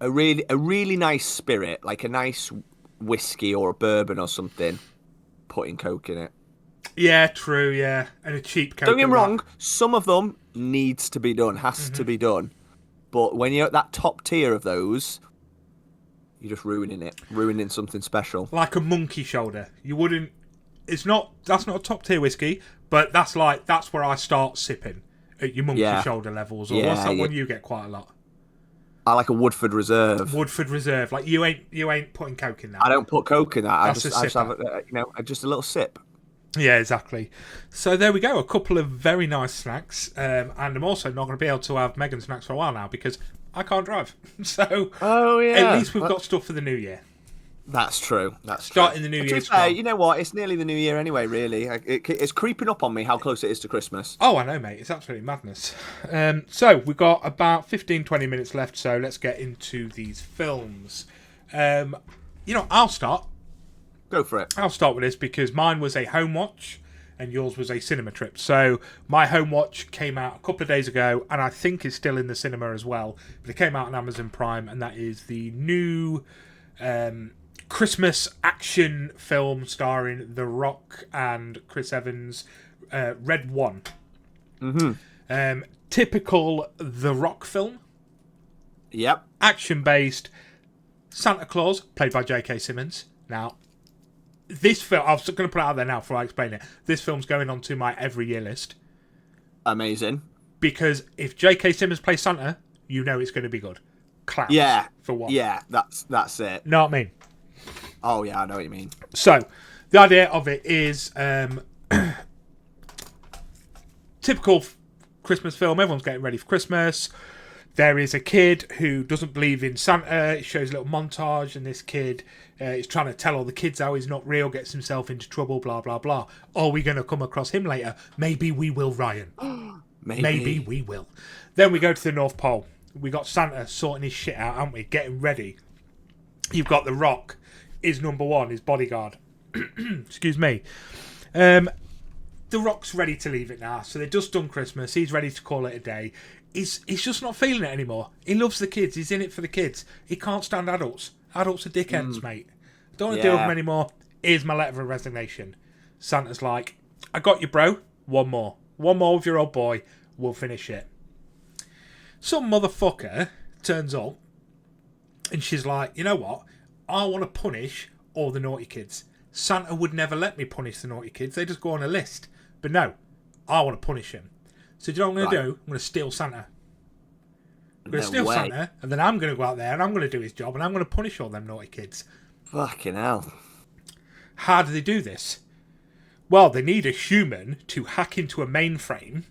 a really nice spirit, like a nice whiskey or a bourbon or something, putting Coke in it. Yeah, true, yeah. And a cheap Coke. Don't get me wrong, some of them needs to be done, has to be done. But when you're at that top tier of those, you're just ruining something special. Like a monkey shoulder. You wouldn't. That's not a top tier whiskey, but that's where I start sipping at your monkey shoulder levels. Or what's that one you get quite a lot? I like a Woodford Reserve. Woodford Reserve. Like you ain't putting Coke in that. I don't put Coke in that. I just have just a little sip. Yeah, exactly. So there we go. A couple of very nice snacks, and I'm also not going to be able to have Megan snacks for a while now because I can't drive. So at least we've got stuff for the new year. That's true. Starting the new year. You know what? It's nearly the new year anyway. Really, it's creeping up on me how close it is to Christmas. Oh, I know, mate. It's absolutely madness. So we've got about 15-20 minutes left. So let's get into these films. I'll start. Go for it. I'll start with this because mine was a home watch and yours was a cinema trip. So my home watch came out a couple of days ago and I think is still in the cinema as well. But it came out on Amazon Prime and that is the new Christmas action film starring The Rock and Chris Evans, Red One. Typical The Rock film. Yep. Action-based. Santa Claus, played by J.K. Simmons. Now, this film, I'm going to put it out there now before I explain it. This film's going on to my every year list. Amazing. Because if J.K. Simmons plays Santa, you know it's going to be good. Claps. Yeah. For what? Yeah, that's it. Know what I mean? Oh, yeah, I know what you mean. So, the idea of it is typical Christmas film. Everyone's getting ready for Christmas. There is a kid who doesn't believe in Santa. It shows a little montage, and this kid is trying to tell all the kids how he's not real, gets himself into trouble, blah, blah, blah. Are we going to come across him later? Maybe we will, Ryan. Maybe we will. Then we go to the North Pole. We got Santa sorting his shit out, haven't we? Getting ready. You've got The Rock, is number one, his bodyguard. Excuse me. The Rock's ready to leave it now. So they've just done Christmas. He's ready to call it a day. He's just not feeling it anymore. He loves the kids. He's in it for the kids. He can't stand adults. Adults are dickheads, mate. Don't want to deal with them anymore. Here's my letter of resignation. Santa's like, I got you, bro. One more. One more with your old boy. We'll finish it. Some motherfucker turns up and she's like, you know what? I want to punish all the naughty kids. Santa would never let me punish the naughty kids. They just go on a list. But no, I want to punish him. So do you know what I'm going to do? I'm going to steal Santa. I'm going to steal Santa, and then I'm going to go out there and I'm going to do his job, and I'm going to punish all them naughty kids. Fucking hell. How do they do this? Well, they need a human to hack into a mainframe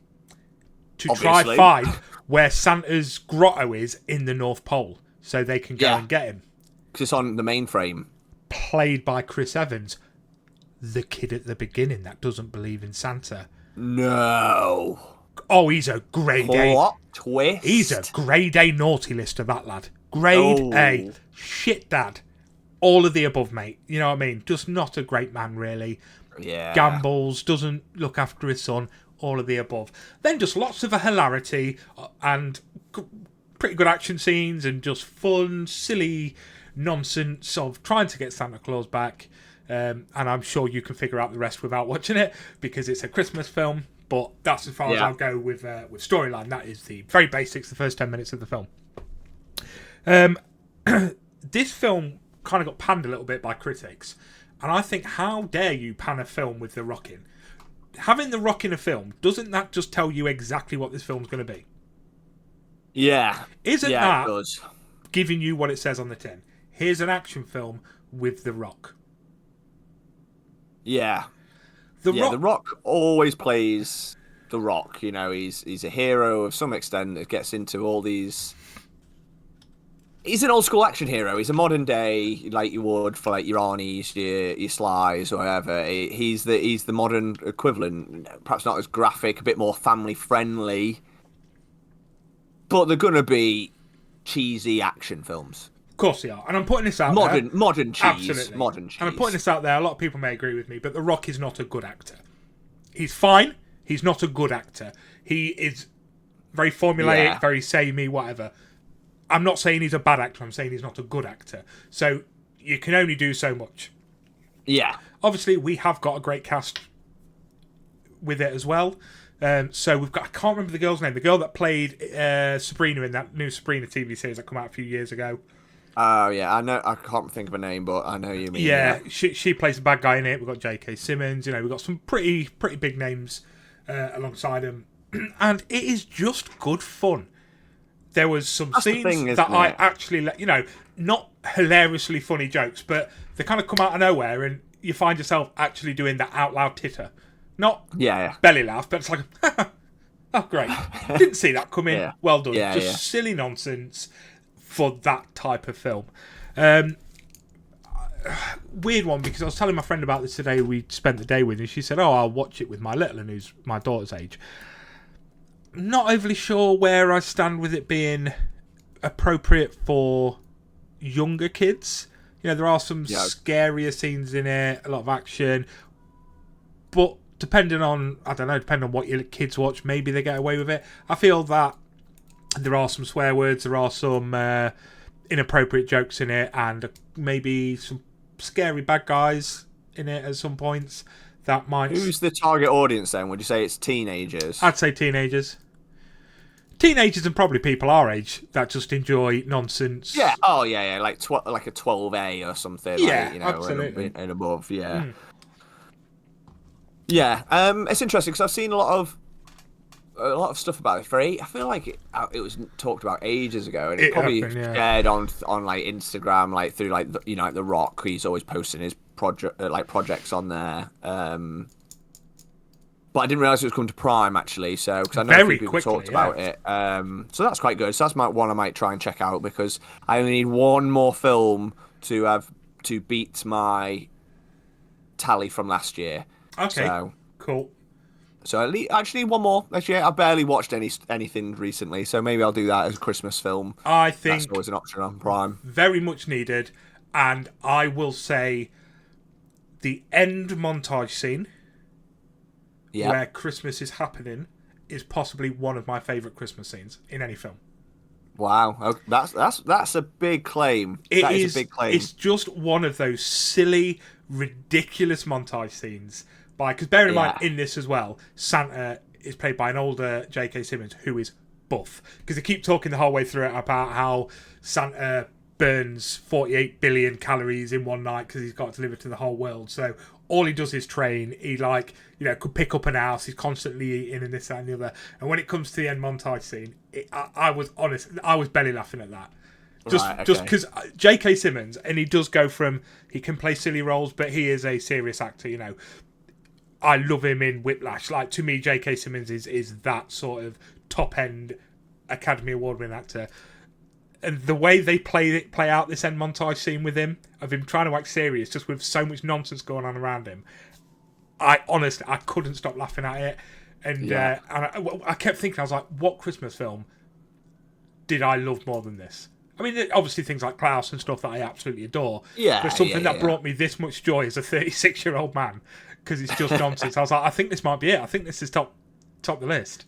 to try find where Santa's grotto is in the North Pole, so they can go and get him. Because it's on the mainframe. Played by Chris Evans, the kid at the beginning that doesn't believe in Santa. No. Oh, he's a grade A. Plot twist. He's a grade A naughty lister, that lad. Grade A. Shit dad. All of the above, mate. You know what I mean? Just not a great man, really. Yeah. Gambles, doesn't look after his son. All of the above. Then just lots of hilarity and pretty good action scenes and just fun, silly nonsense of trying to get Santa Claus back. And I'm sure you can figure out the rest without watching it because it's a Christmas film. But that's as far as I'll go with storyline. That is the very basics, the first 10 minutes of the film. This film kind of got panned a little bit by critics. And I think, how dare you pan a film with The Rock in? Having The Rock in a film, doesn't that just tell you exactly what this film's going to be? Yeah. Isn't that giving you what it says on the tin? Here's an action film with The Rock. Yeah. The Rock always plays The Rock. You know, he's a hero of some extent that gets into all these. He's an old school action hero. He's a modern day, like you would for like your Arnie's, your Sli's, or whatever. He's the modern equivalent. Perhaps not as graphic, a bit more family friendly. But they're gonna be cheesy action films. Of course they are. And I'm putting this out there. Modern cheese. Absolutely. Modern cheese. And I'm putting this out there. A lot of people may agree with me, but The Rock is not a good actor. He's fine. He's not a good actor. He is very formulaic, very samey, whatever. I'm not saying he's a bad actor. I'm saying he's not a good actor. So you can only do so much. Yeah. Obviously, we have got a great cast with it as well. So we've got, I can't remember the girl's name, the girl that played Sabrina in that new Sabrina TV series that came out a few years ago. Oh, yeah, I know. I can't think of a name, but I know you mean. Yeah, she plays the bad guy in it. We've got J.K. Simmons. We've got some pretty big names alongside him. And it is just good fun. There was some scenes that I actually, not hilariously funny jokes, but they kind of come out of nowhere and you find yourself actually doing that out loud titter. Not belly laugh, but it's like, oh, great. Didn't see that coming. Yeah. Well done. Just silly nonsense for that type of film. Weird one, because I was telling my friend about this today. We spent the day with, and she said, "Oh, I'll watch it with my little one, who's my daughter's age." Not overly sure where I stand with it being appropriate for younger kids. There are some scarier scenes in it, a lot of action, but depending on what your kids watch, maybe they get away with it. I feel that there are some swear words, there are some inappropriate jokes in it, and maybe some scary bad guys in it at some points. That might. Who's the target audience then? Would you say it's teenagers? I'd say teenagers. Teenagers and probably people our age that just enjoy nonsense. Yeah. Oh, yeah. Like a 12A or something. Yeah, like, absolutely. And above. Yeah. Yeah. It's interesting because I've seen a lot of stuff about it. I feel like it was talked about ages ago, and it probably shared on like Instagram, like through like like The Rock. He's always posting his projects on there. But I didn't realise it was coming to Prime actually. So because I know a few people talked about it. So that's quite good. So that's one I might try and check out, because I only need one more film to beat my tally from last year. Okay. So, cool. So I actually need one more. Actually, I've barely watched anything recently, so maybe I'll do that as a Christmas film. I think that's always an option on Prime. Very much needed, and I will say the end montage scene where Christmas is happening is possibly one of my favourite Christmas scenes in any film. Wow, that's a big claim. That is a big claim. It's just one of those silly, ridiculous montage scenes. Because bear in mind, in this as well, Santa is played by an older J.K. Simmons who is buff. Because they keep talking the whole way through it about how Santa burns 48 billion calories in one night because he's got to deliver to the whole world. So all he does is train. He could pick up an house. He's constantly eating and this, that, and the other. And when it comes to the end montage scene, I was honest. I was belly laughing at that. Just because J.K. Simmons, and he does go from, he can play silly roles, but he is a serious actor, I love him in Whiplash. Like, to me, J.K. Simmons is that sort of top-end Academy Award-winning actor. And the way they play out this end montage scene with him, of him trying to act serious, just with so much nonsense going on around him, I couldn't stop laughing at it. And I kept thinking, I was like, what Christmas film did I love more than this? I mean, obviously things like Klaus and stuff that I absolutely adore. Yeah, but something that brought me this much joy as a 36-year-old man, because it's just nonsense. I was like, I think this might be it. I think this is top the list.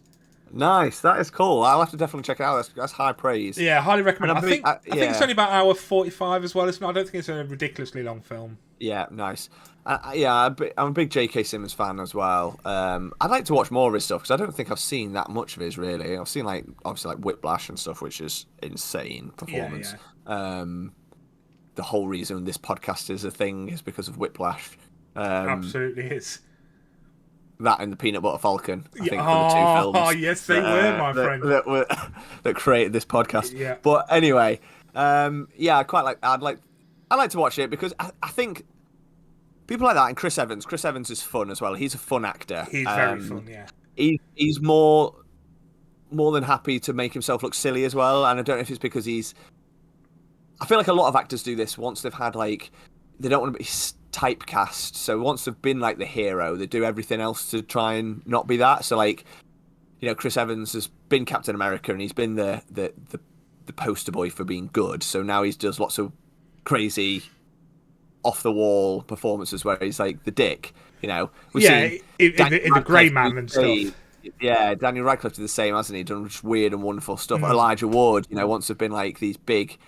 Nice, that is cool. I'll have to definitely check it out. That's high praise. Yeah, highly recommend. I think it's only about an hour 45 as well. I don't think it's a ridiculously long film. Yeah, nice. I'm a big J.K. Simmons fan as well. I'd like to watch more of his stuff because I don't think I've seen that much of his really. I've seen obviously Whiplash and stuff, which is insane performance. Yeah. The whole reason this podcast is a thing is because of Whiplash. Absolutely is. That and the Peanut Butter Falcon, I think, were the two films. Oh, yes, they were, my friend. That created this podcast. Yeah. But anyway, I'd like to watch it because I think people like that, and Chris Evans. Chris Evans is fun as well. He's a fun actor. He's very fun, yeah. He's more than happy to make himself look silly as well. And I don't know if it's because I feel like a lot of actors do this once they've had they don't want to be typecast. So once they've been the hero, they do everything else to try and not be that. So Chris Evans has been Captain America and he's been the poster boy for being good. So now he does lots of crazy off the wall performances where he's like the dick. In the Grey Man and stuff. Yeah, Daniel Radcliffe did the same, hasn't he? Done just weird and wonderful stuff. Elijah Wood, once they've been these big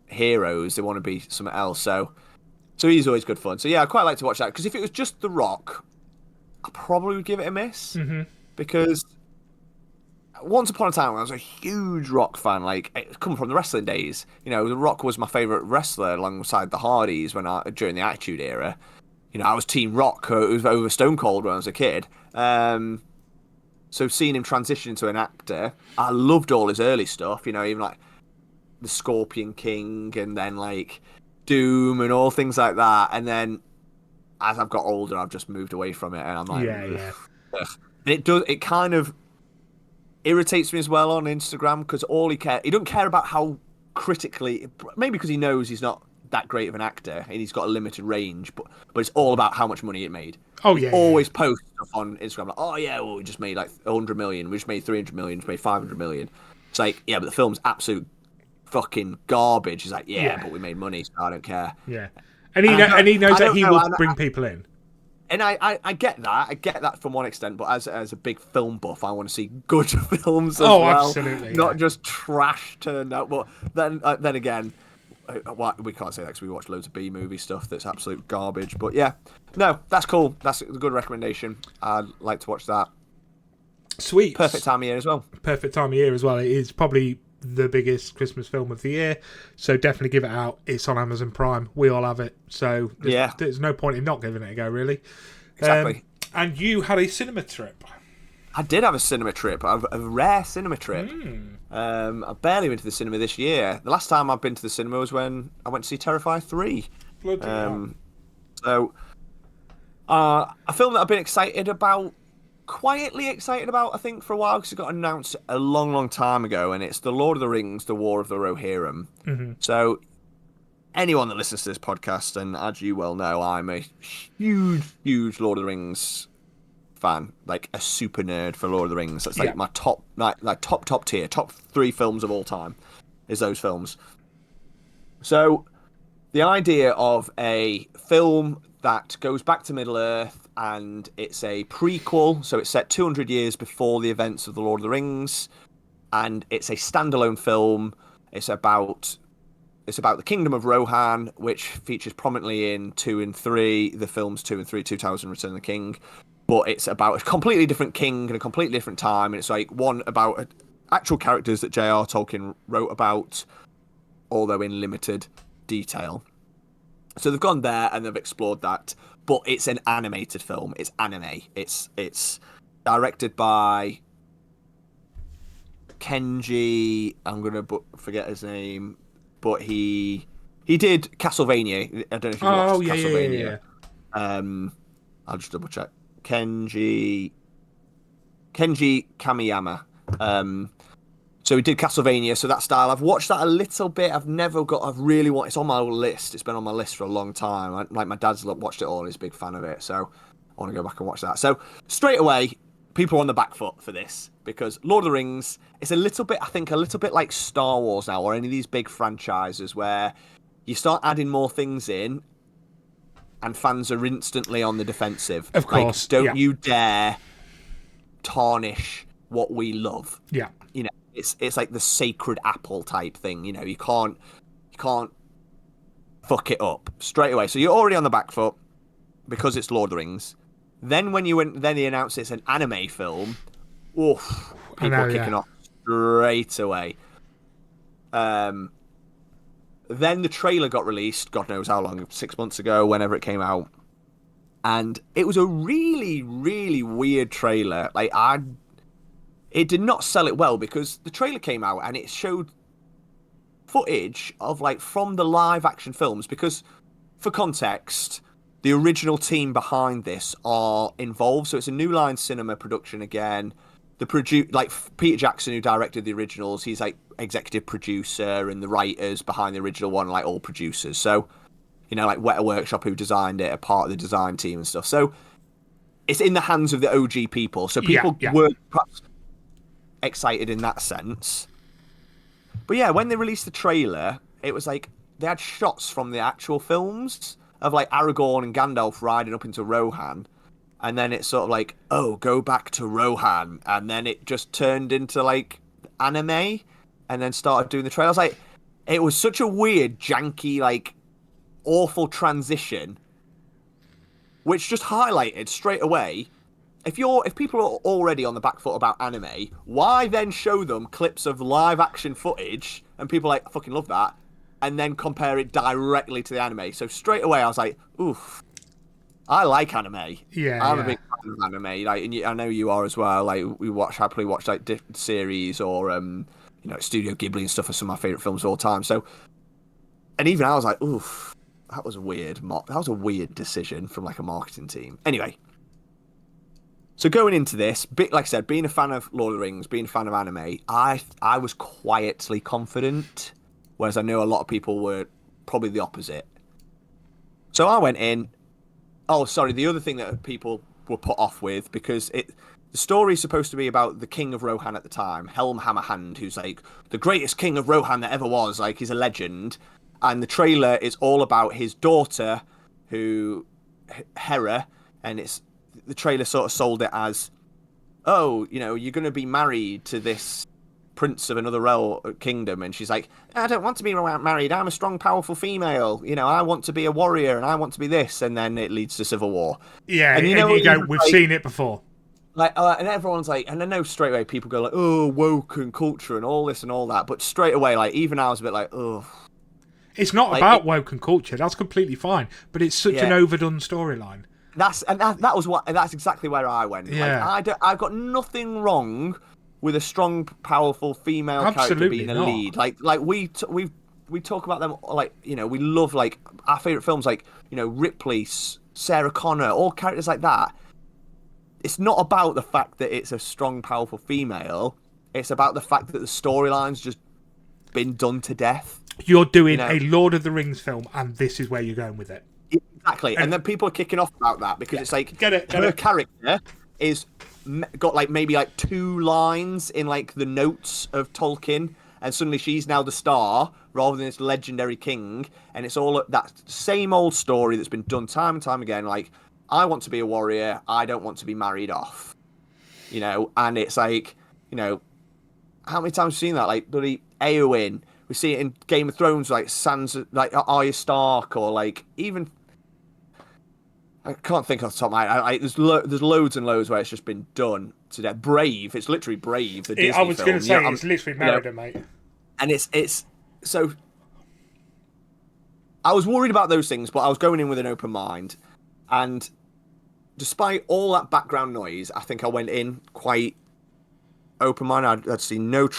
heroes, they want to be something else. So he's always good fun. So yeah, I quite like to watch that because if it was just The Rock, I probably would give it a miss because once upon a time I was a huge Rock fan. Like, it come from the wrestling days. You know, The Rock was my favorite wrestler alongside the Hardys during the Attitude Era. You know, I was Team Rock over Stone Cold when I was a kid. So seeing him transition into an actor, I loved all his early stuff. You know, even like the Scorpion King and then like Doom and all things like that. And then as I've got older, I've just moved away from it, and I'm like, ugh. And it kind of irritates me as well on Instagram because he don't care about how critically, maybe because he knows he's not that great of an actor and he's got a limited range, but it's all about how much money it made. He always posts stuff on Instagram like, oh yeah, well, we just made like 100 million, we just made 300 million, we just made 500 million. It's like, yeah, but the film's absolute fucking garbage. He's like, but we made money, so I don't care. And he knows that he will bring people in. And I get that. I get that from one extent, but as a big film buff, I want to see good films as well. Absolutely. Not just trash turned out. But then again, we can't say that because we watch loads of B-movie stuff that's absolute garbage. But yeah, no, that's cool. That's a good recommendation. I'd like to watch that. Sweet. Perfect time of year as well. It is probably the biggest Christmas film of the year, so definitely give it out. It's on Amazon Prime. We all have it, so there's no point in not giving it a go, really. Exactly. And you had a cinema trip. I did have a cinema trip, a rare cinema trip. I barely went to the cinema this year. The last time I've been to the cinema was when I went to see Terrifier 3. So a film that I've been quietly excited about, I think, for a while, because it got announced a long, long time ago, and it's The Lord of the Rings, The War of the Rohirrim. So anyone that listens to this podcast, and as you well know, I'm a huge, huge Lord of the Rings fan, like a super nerd for Lord of the Rings. That's like my top, top tier, top 3 films of all time is those films. So the idea of a film that goes back to Middle-earth, and it's a prequel, so it's set 200 years before the events of The Lord of the Rings, and it's a standalone film. It's about the Kingdom of Rohan, which features prominently in 2 and 3, the films 2 and 3, Two Towers and Return of the King. But it's about a completely different king and a completely different time, and it's like one about actual characters that J.R. Tolkien wrote about, although in limited detail. So they've gone there and they've explored that, but it's an animated film. It's anime. It's directed by Kenji. I'm gonna forget his name, but he did Castlevania. I don't know if you watched Castlevania. Yeah. I'll just double check. Kenji Kamiyama. So he did Castlevania, so that style. I've watched that a little bit. It's on my list. It's been on my list for a long time. Like, my dad's watched it all. He's a big fan of it, so I want to go back and watch that. So straight away, people are on the back foot for this, because Lord of the Rings is a little bit like Star Wars now, or any of these big franchises where you start adding more things in, and fans are instantly on the defensive. Of course. Like, don't you dare tarnish what we love. Yeah. You know, it's like the sacred apple type thing. You know, you can't fuck it up straight away. So you're already on the back foot because it's Lord of the Rings. Then when they announce it's an anime film, people are kicking off straight away. Then the trailer got released, God knows how long, 6 months ago, whenever it came out. And it was a really, really weird trailer. Like, it did not sell it well, because the trailer came out and it showed footage of, like, from the live action films. Because, for context, the original team behind this are involved. So it's a New Line Cinema production again. Peter Jackson, who directed the originals, he's like executive producer, and the writers behind the original one are like all producers. So, you know, like Weta Workshop, who designed it, are part of the design team and stuff. So it's in the hands of the OG people. So people were perhaps excited in that sense. But yeah, when they released the trailer, it was like they had shots from the actual films of like Aragorn and Gandalf riding up into Rohan. And then it's sort of like, oh, go back to Rohan. And then it just turned into like anime, and then started doing the trailer. I was like, it was such a weird, janky, like awful transition, which just highlighted straight away if people are already on the back foot about anime, why then show them clips of live action footage and people like fucking love that, and then compare it directly to the anime? So straight away I was like, oof. I like anime. Yeah, I'm a big fan of anime. Like, and I know you are as well. Like, we happily watch like different series or Studio Ghibli and stuff are some of my favorite films of all time. So, and even I was like, oof, that was a weird decision from like a marketing team. Anyway, so going into this, like I said, being a fan of Lord of the Rings, being a fan of anime, I was quietly confident, whereas I know a lot of people were probably the opposite. So I went in. Oh, sorry. The other thing that people were put off with, because the story is supposed to be about the king of Rohan at the time, Helm Hammerhand, who's like the greatest king of Rohan that ever was. Like, he's a legend. And the trailer is all about his daughter, Hera, and the trailer sort of sold it as, oh, you're going to be married to this prince of another kingdom, and she's like, I don't want to be married, I'm a strong, powerful female, I want to be a warrior, and I want to be this, and then it leads to civil war. Yeah, and you go, we've seen it before. Like, and everyone's like, and I know straight away people go like, oh, woke and culture and all this and all that, but straight away, like, even I was a bit like, oh. It's not like, about woke and culture, that's completely fine, but it's such an overdone storyline. That's exactly where I went. Yeah. Like, I've got nothing wrong with a strong, powerful female character being a lead. Like we talk about them, like, we love, like, our favourite films, like, Ripley, Sarah Connor, all characters like that. It's not about the fact that it's a strong, powerful female. It's about the fact that the storyline's just been done to death. You're doing a Lord of the Rings film, and this is where you're going with it. Exactly. And then people are kicking off about that because it's like, her character is got like maybe like 2 lines in like the notes of Tolkien, and suddenly she's now the star rather than this legendary king, and it's all that same old story that's been done time and time again. Like, I want to be a warrior, I don't want to be married off, and it's like, how many times have we seen that? Like bloody Eowyn, we see it in Game of Thrones, like Sansa, like Arya Stark, or like even, I can't think off the top of my head. There's loads and loads where it's just been done to death. Brave, it's literally Brave, the Disney film. I was going to say, it's literally Merida, mate. And it's so, I was worried about those things, but I was going in with an open mind. And despite all that background noise, I think I went in quite open-minded. I'd seen no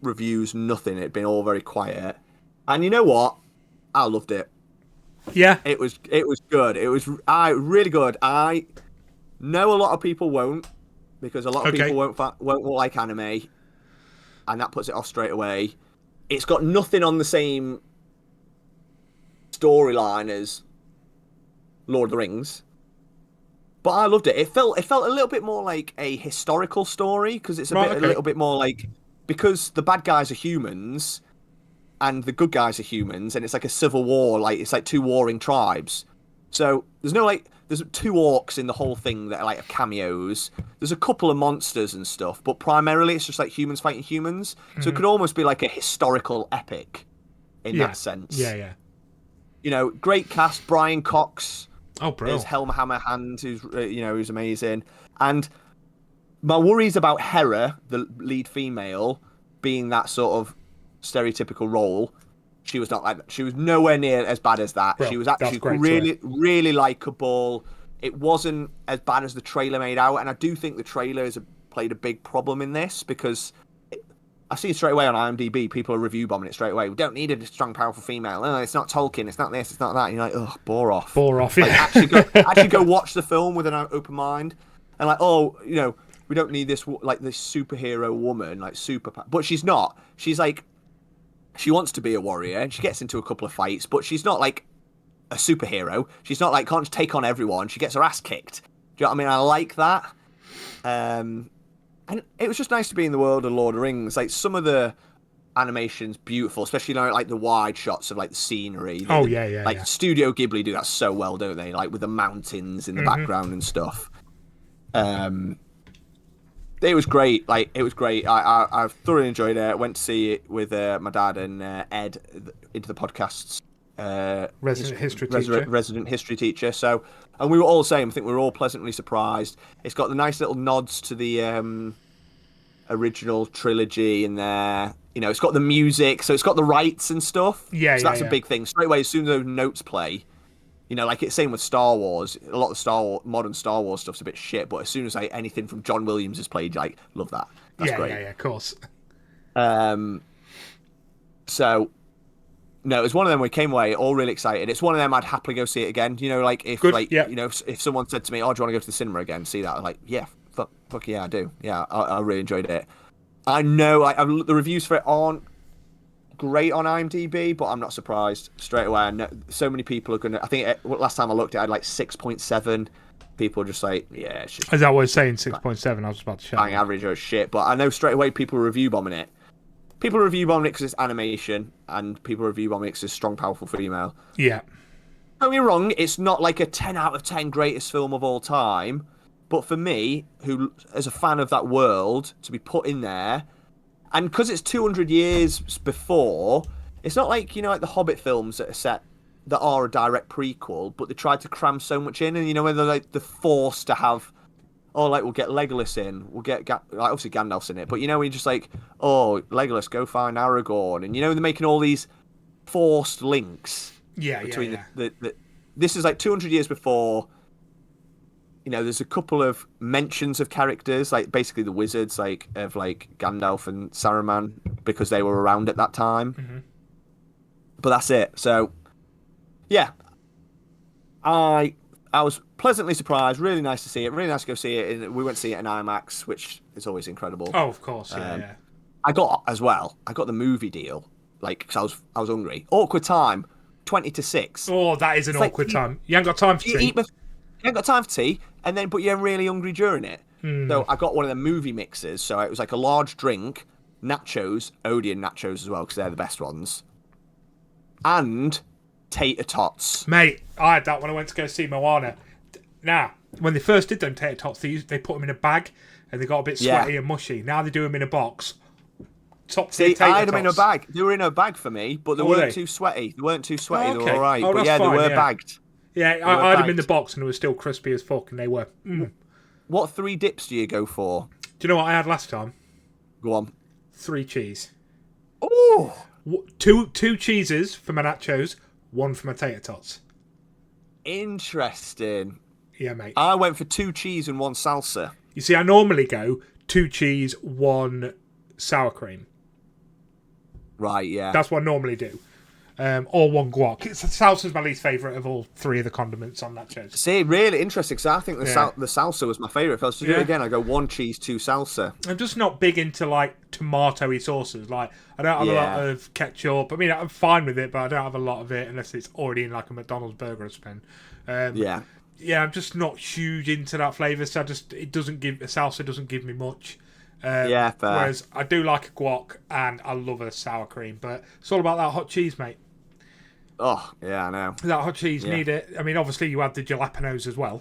reviews, nothing. It'd been all very quiet. And you know what? I loved it. Yeah, it was good. It was really good. I know a lot of people won't, because a lot of people won't like anime, and that puts it off straight away. It's got nothing on the same storyline as Lord of the Rings, but I loved it. It felt a little bit more like a historical story, because it's a little bit more like, because the bad guys are humans and the good guys are humans, and it's like a civil war, like it's like 2 warring tribes. So there's 2 orcs in the whole thing that are like cameos. There's a couple of monsters and stuff, but primarily it's just like humans fighting humans. Mm-hmm. So it could almost be like a historical epic in that sense. Yeah. Great cast. Brian Cox is Helm Hammerhand, who's amazing. And my worries about Hera, the lead female, being that sort of stereotypical role, she was not like that. She was nowhere near as bad as that. She was actually really likable. It wasn't as bad as the trailer made out, and I do think the trailer has played a big problem in this, because I see it straight away on IMDb. People are review bombing it straight away. We don't need a strong, powerful female. Oh, it's not Tolkien. It's not this. It's not that. And you're like, ugh, bore off. Yeah. Actually go watch the film with an open mind, and like, we don't need this superhero woman, like but she's not. She's like, she wants to be a warrior, and she gets into a couple of fights, but she's not like a superhero. She's not like, can't take on everyone. She gets her ass kicked. Do you know what I mean? I like that. And it was just nice to be in the world of Lord of the Rings. Like, some of the animation's beautiful, especially like the wide shots of like the scenery. Studio Ghibli do that so well, don't they? Like with the mountains in the background and stuff. It was great. It was great. I thoroughly enjoyed it. I went to see it with my dad and Ed into the podcasts resident history teacher. So, and we were all saying, I think we were all pleasantly surprised. It's got the nice little nods to the original trilogy in there. You know, it's got the music, so it's got the rights and stuff. Yeah, so that's a big thing. Straight away, as soon as those notes play, you know, like it's same with Star Wars. A lot of modern Star Wars stuff's a bit shit, but as soon as like anything from John Williams is played, like love that. That's great. Yeah, of course. So, no, it was one of them. We came away all really excited. It's one of them I'd happily go see it again. You know, like if you know, if someone said to me, "Oh, do you want to go to the cinema again? See that?" I'm like, yeah, fuck yeah, I do. Yeah, I really enjoyed it. I know the reviews for it aren't great on IMDb, but I'm not surprised straight away. I know so many people are gonna. I think last time I looked, I had like 6.7. People are just like, yeah, it's just. As I was saying, 6.7. I was about to shout. Bang average or shit, but I know straight away people are review bombing it. People review bombing it because it's animation, and people review bombing it because it's strong, powerful female. Yeah. Don't get me wrong, it's not like a 10 out of 10 greatest film of all time, but for me, who as a fan of that world, to be put in there, and because it's 200 years before, it's not like, you know, like the Hobbit films that are set, that are a direct prequel, but they tried to cram so much in, and you know, when they're like the forced to have, oh, like we'll get Legolas in, we'll get like obviously Gandalf's in it, but you know, we just like, oh, Legolas, go find Aragorn, and you know, they're making all these forced links. Between the this is like 200 years before. You know, there's a couple of mentions of characters, like basically the wizards, like of like Gandalf and Saruman, because they were around at that time. Mm-hmm. But that's it. So, yeah, I was pleasantly surprised. Really nice to see it. Really nice to go see it. And we went to see it in IMAX, which is always incredible. Oh, of course, yeah. I got the movie deal, like, because I was hungry. Awkward time, 20 to 6. Oh, that is an awkward time. You ain't got time for tea. You ain't got time for tea, but you're really hungry during it. So I got one of the movie mixes. So it was like a large drink, nachos, Odeon nachos as well, because they're the best ones, and tater tots. Mate, I had that when I went to go see Moana. Now, when they first did them tater tots, they put them in a bag, and they got a bit sweaty and mushy. Now they do them in a box. See, I had them in a bag. They were in a bag for me, but they weren't too sweaty. They weren't too sweaty. They were all right. But yeah, they were bagged. Yeah, I had them in the box, and they were still crispy as fuck, and they were. What 3 dips do you go for? Do you know what I had last time? Go on. 3 cheese. Oh! 2 cheeses for my nachos, 1 for my tater tots. Interesting. Yeah, mate. I went for 2 cheese and 1 salsa. You see, I normally go 2 cheese, 1 sour cream. Right, yeah. That's what I normally do. Or 1 guac. Salsa's my least favourite of all 3 of the condiments on nachos. See, really interesting, because I think the salsa was my favourite. If I was to do it again, I go 1 cheese, 2 salsa. I'm just not big into, like, tomatoey sauces. Like, I don't have a lot of ketchup. I mean, I'm fine with it, but I don't have a lot of it unless it's already in, like, a McDonald's burger or something. Yeah, I'm just not huge into that flavour, so salsa doesn't give me much. Fair. Whereas I do like a guac, and I love a sour cream, but it's all about that hot cheese, mate. Oh, yeah, I know. That hot cheese, need it. I mean, obviously you had the jalapenos as well.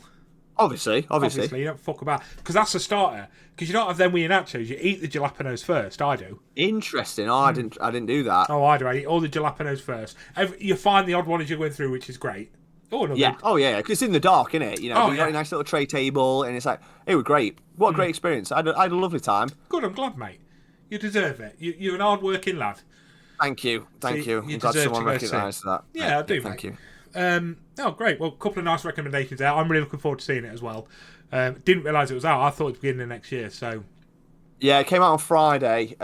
Obviously. You don't fuck about, because that's a starter. Because you don't have them with your nachos. You eat the jalapenos first. I do. Interesting. Oh, I didn't do that. Oh, I do. I eat all the jalapenos first. You find the odd one as you're going through, which is great. Oh, no. Yeah. Oh, yeah. Because it's in the dark, innit? You know, you got a nice little tray table, and it's like, it was great. What a great experience. I had a lovely time. Good. I'm glad, mate. You deserve it. You're an hard-working lad. Thank you. I'm glad someone recognised that. Yeah, I do, Thank you. Oh, great. Well, a couple of nice recommendations there. I'm really looking forward to seeing it as well. Didn't realise it was out. I thought it was beginning of next year, so... Yeah, it came out on Friday.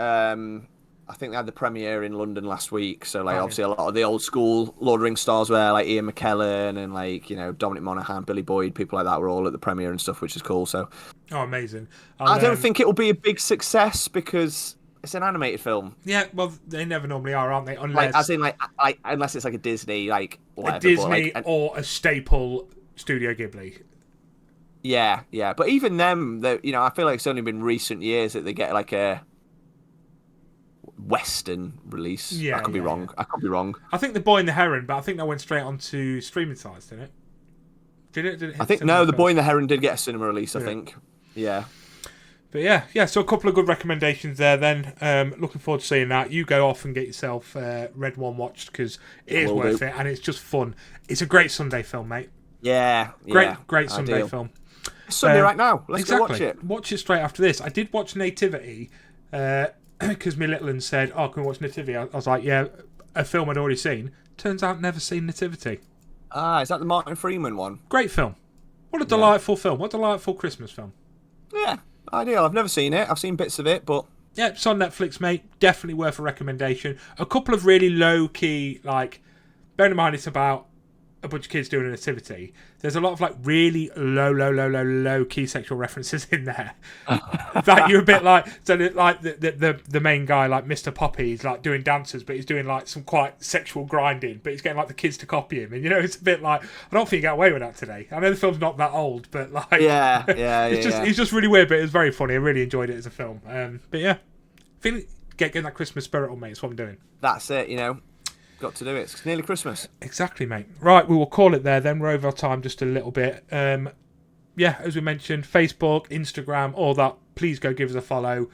I think they had the premiere in London last week, so obviously a lot of the old school Lord of the Rings stars were there, like Ian McKellen and like, you know, Dominic Monaghan, Billy Boyd, people like that were all at the premiere and stuff, which is cool. So, amazing. I don't think it will be a big success because it's an animated film. Yeah, well, they never normally are, aren't they? Unless, unless it's like a Disney, like whatever, a Disney or a staple Studio Ghibli. Yeah. But even them, you know, I feel like it's only been recent years that they get like a Western release. I could be wrong. I think The Boy and the Heron, but I think that went straight onto streaming sites, didn't it? Did it? I think no. The Boy and the Heron did get a cinema release. I think. Yeah. But yeah. So a couple of good recommendations there. Then looking forward to seeing that. You go off and get yourself Red One watched because it is worth it and it's just fun. It's a great Sunday film, mate. Yeah, great Sunday film. It's Sunday right now. Let's go watch it. Watch it straight after this. I did watch Nativity because my little one said, "Oh, can we watch Nativity?" I was like, "Yeah." A film I'd already seen. Turns out, never seen Nativity. Is that the Martin Freeman one? Great film. What a delightful film. What a delightful Christmas film. Yeah, ideal. I've never seen it. I've seen bits of it, but yeah, it's on Netflix, mate. Definitely worth a recommendation. A couple of really low key, like, bearing in mind it's about a bunch of kids doing a nativity. There's a lot of like really low key sexual references in there that you're a bit like. So like the main guy, like Mr. Poppy, is like doing dances, but he's doing like some quite sexual grinding, but he's getting like the kids to copy him, and it's a bit like, I don't think you get away with that today. I know the film's not that old, but like it's just really weird, but it was very funny. I really enjoyed it as a film. But yeah, feeling getting that Christmas spirit on, mate. It's what I'm doing. That's it, Got to do it. It's nearly Christmas. Exactly, mate. Right, we will call it there then. We're over our time just a little bit. As we mentioned, Facebook, Instagram, all that. Please go give us a follow.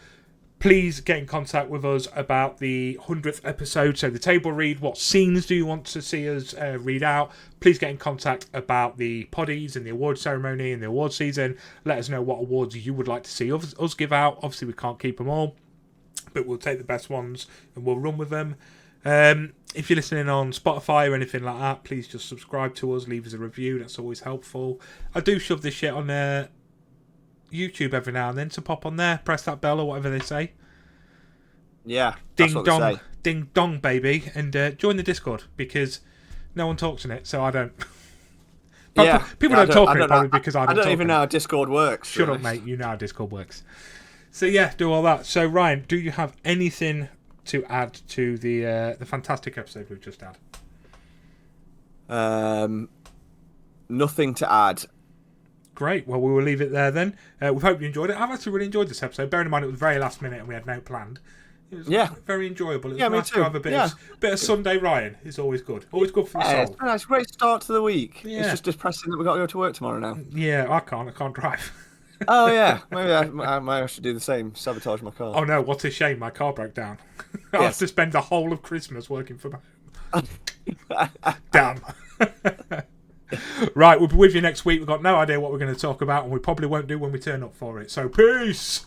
Please get in contact with us about the 100th episode. So the table read, what scenes do you want to see us read out? Please get in contact about the poddies and the award ceremony and the award season. Let us know what awards you would like to see us give out. Obviously, we can't keep them all, but we'll take the best ones and we'll run with them. If you're listening on Spotify or anything like that, please just subscribe to us, leave us a review. That's always helpful. I do shove this shit on YouTube every now and then, so pop on there, press that bell or whatever they say. Yeah, ding dong, ding dong, baby, and join the Discord because no one talks in it, so I don't. People don't talk in it probably because I don't. I don't even know how Discord works. Shut up, mate. You know how Discord works. So yeah, do all that. So Ryan, do you have anything to add to the fantastic episode we've just had? Nothing to add. Great. Well, we will leave it there then. We hope you enjoyed it. I've actually really enjoyed this episode. Bearing in mind it was very last minute and we had no planned. It was very enjoyable. It was nice to have a bit of Sunday Ryan. It's always good. Always good for the soul. It's a great start to the week. Yeah. It's just depressing that we've got to go to work tomorrow now. Yeah, I can't drive. Oh yeah, maybe I should do the same. Sabotage my car. Oh no, what a shame! My car broke down. I have to spend the whole of Christmas working from home. Damn. Right, we'll be with you next week. We've got no idea what we're going to talk about, and we probably won't do when we turn up for it. So peace.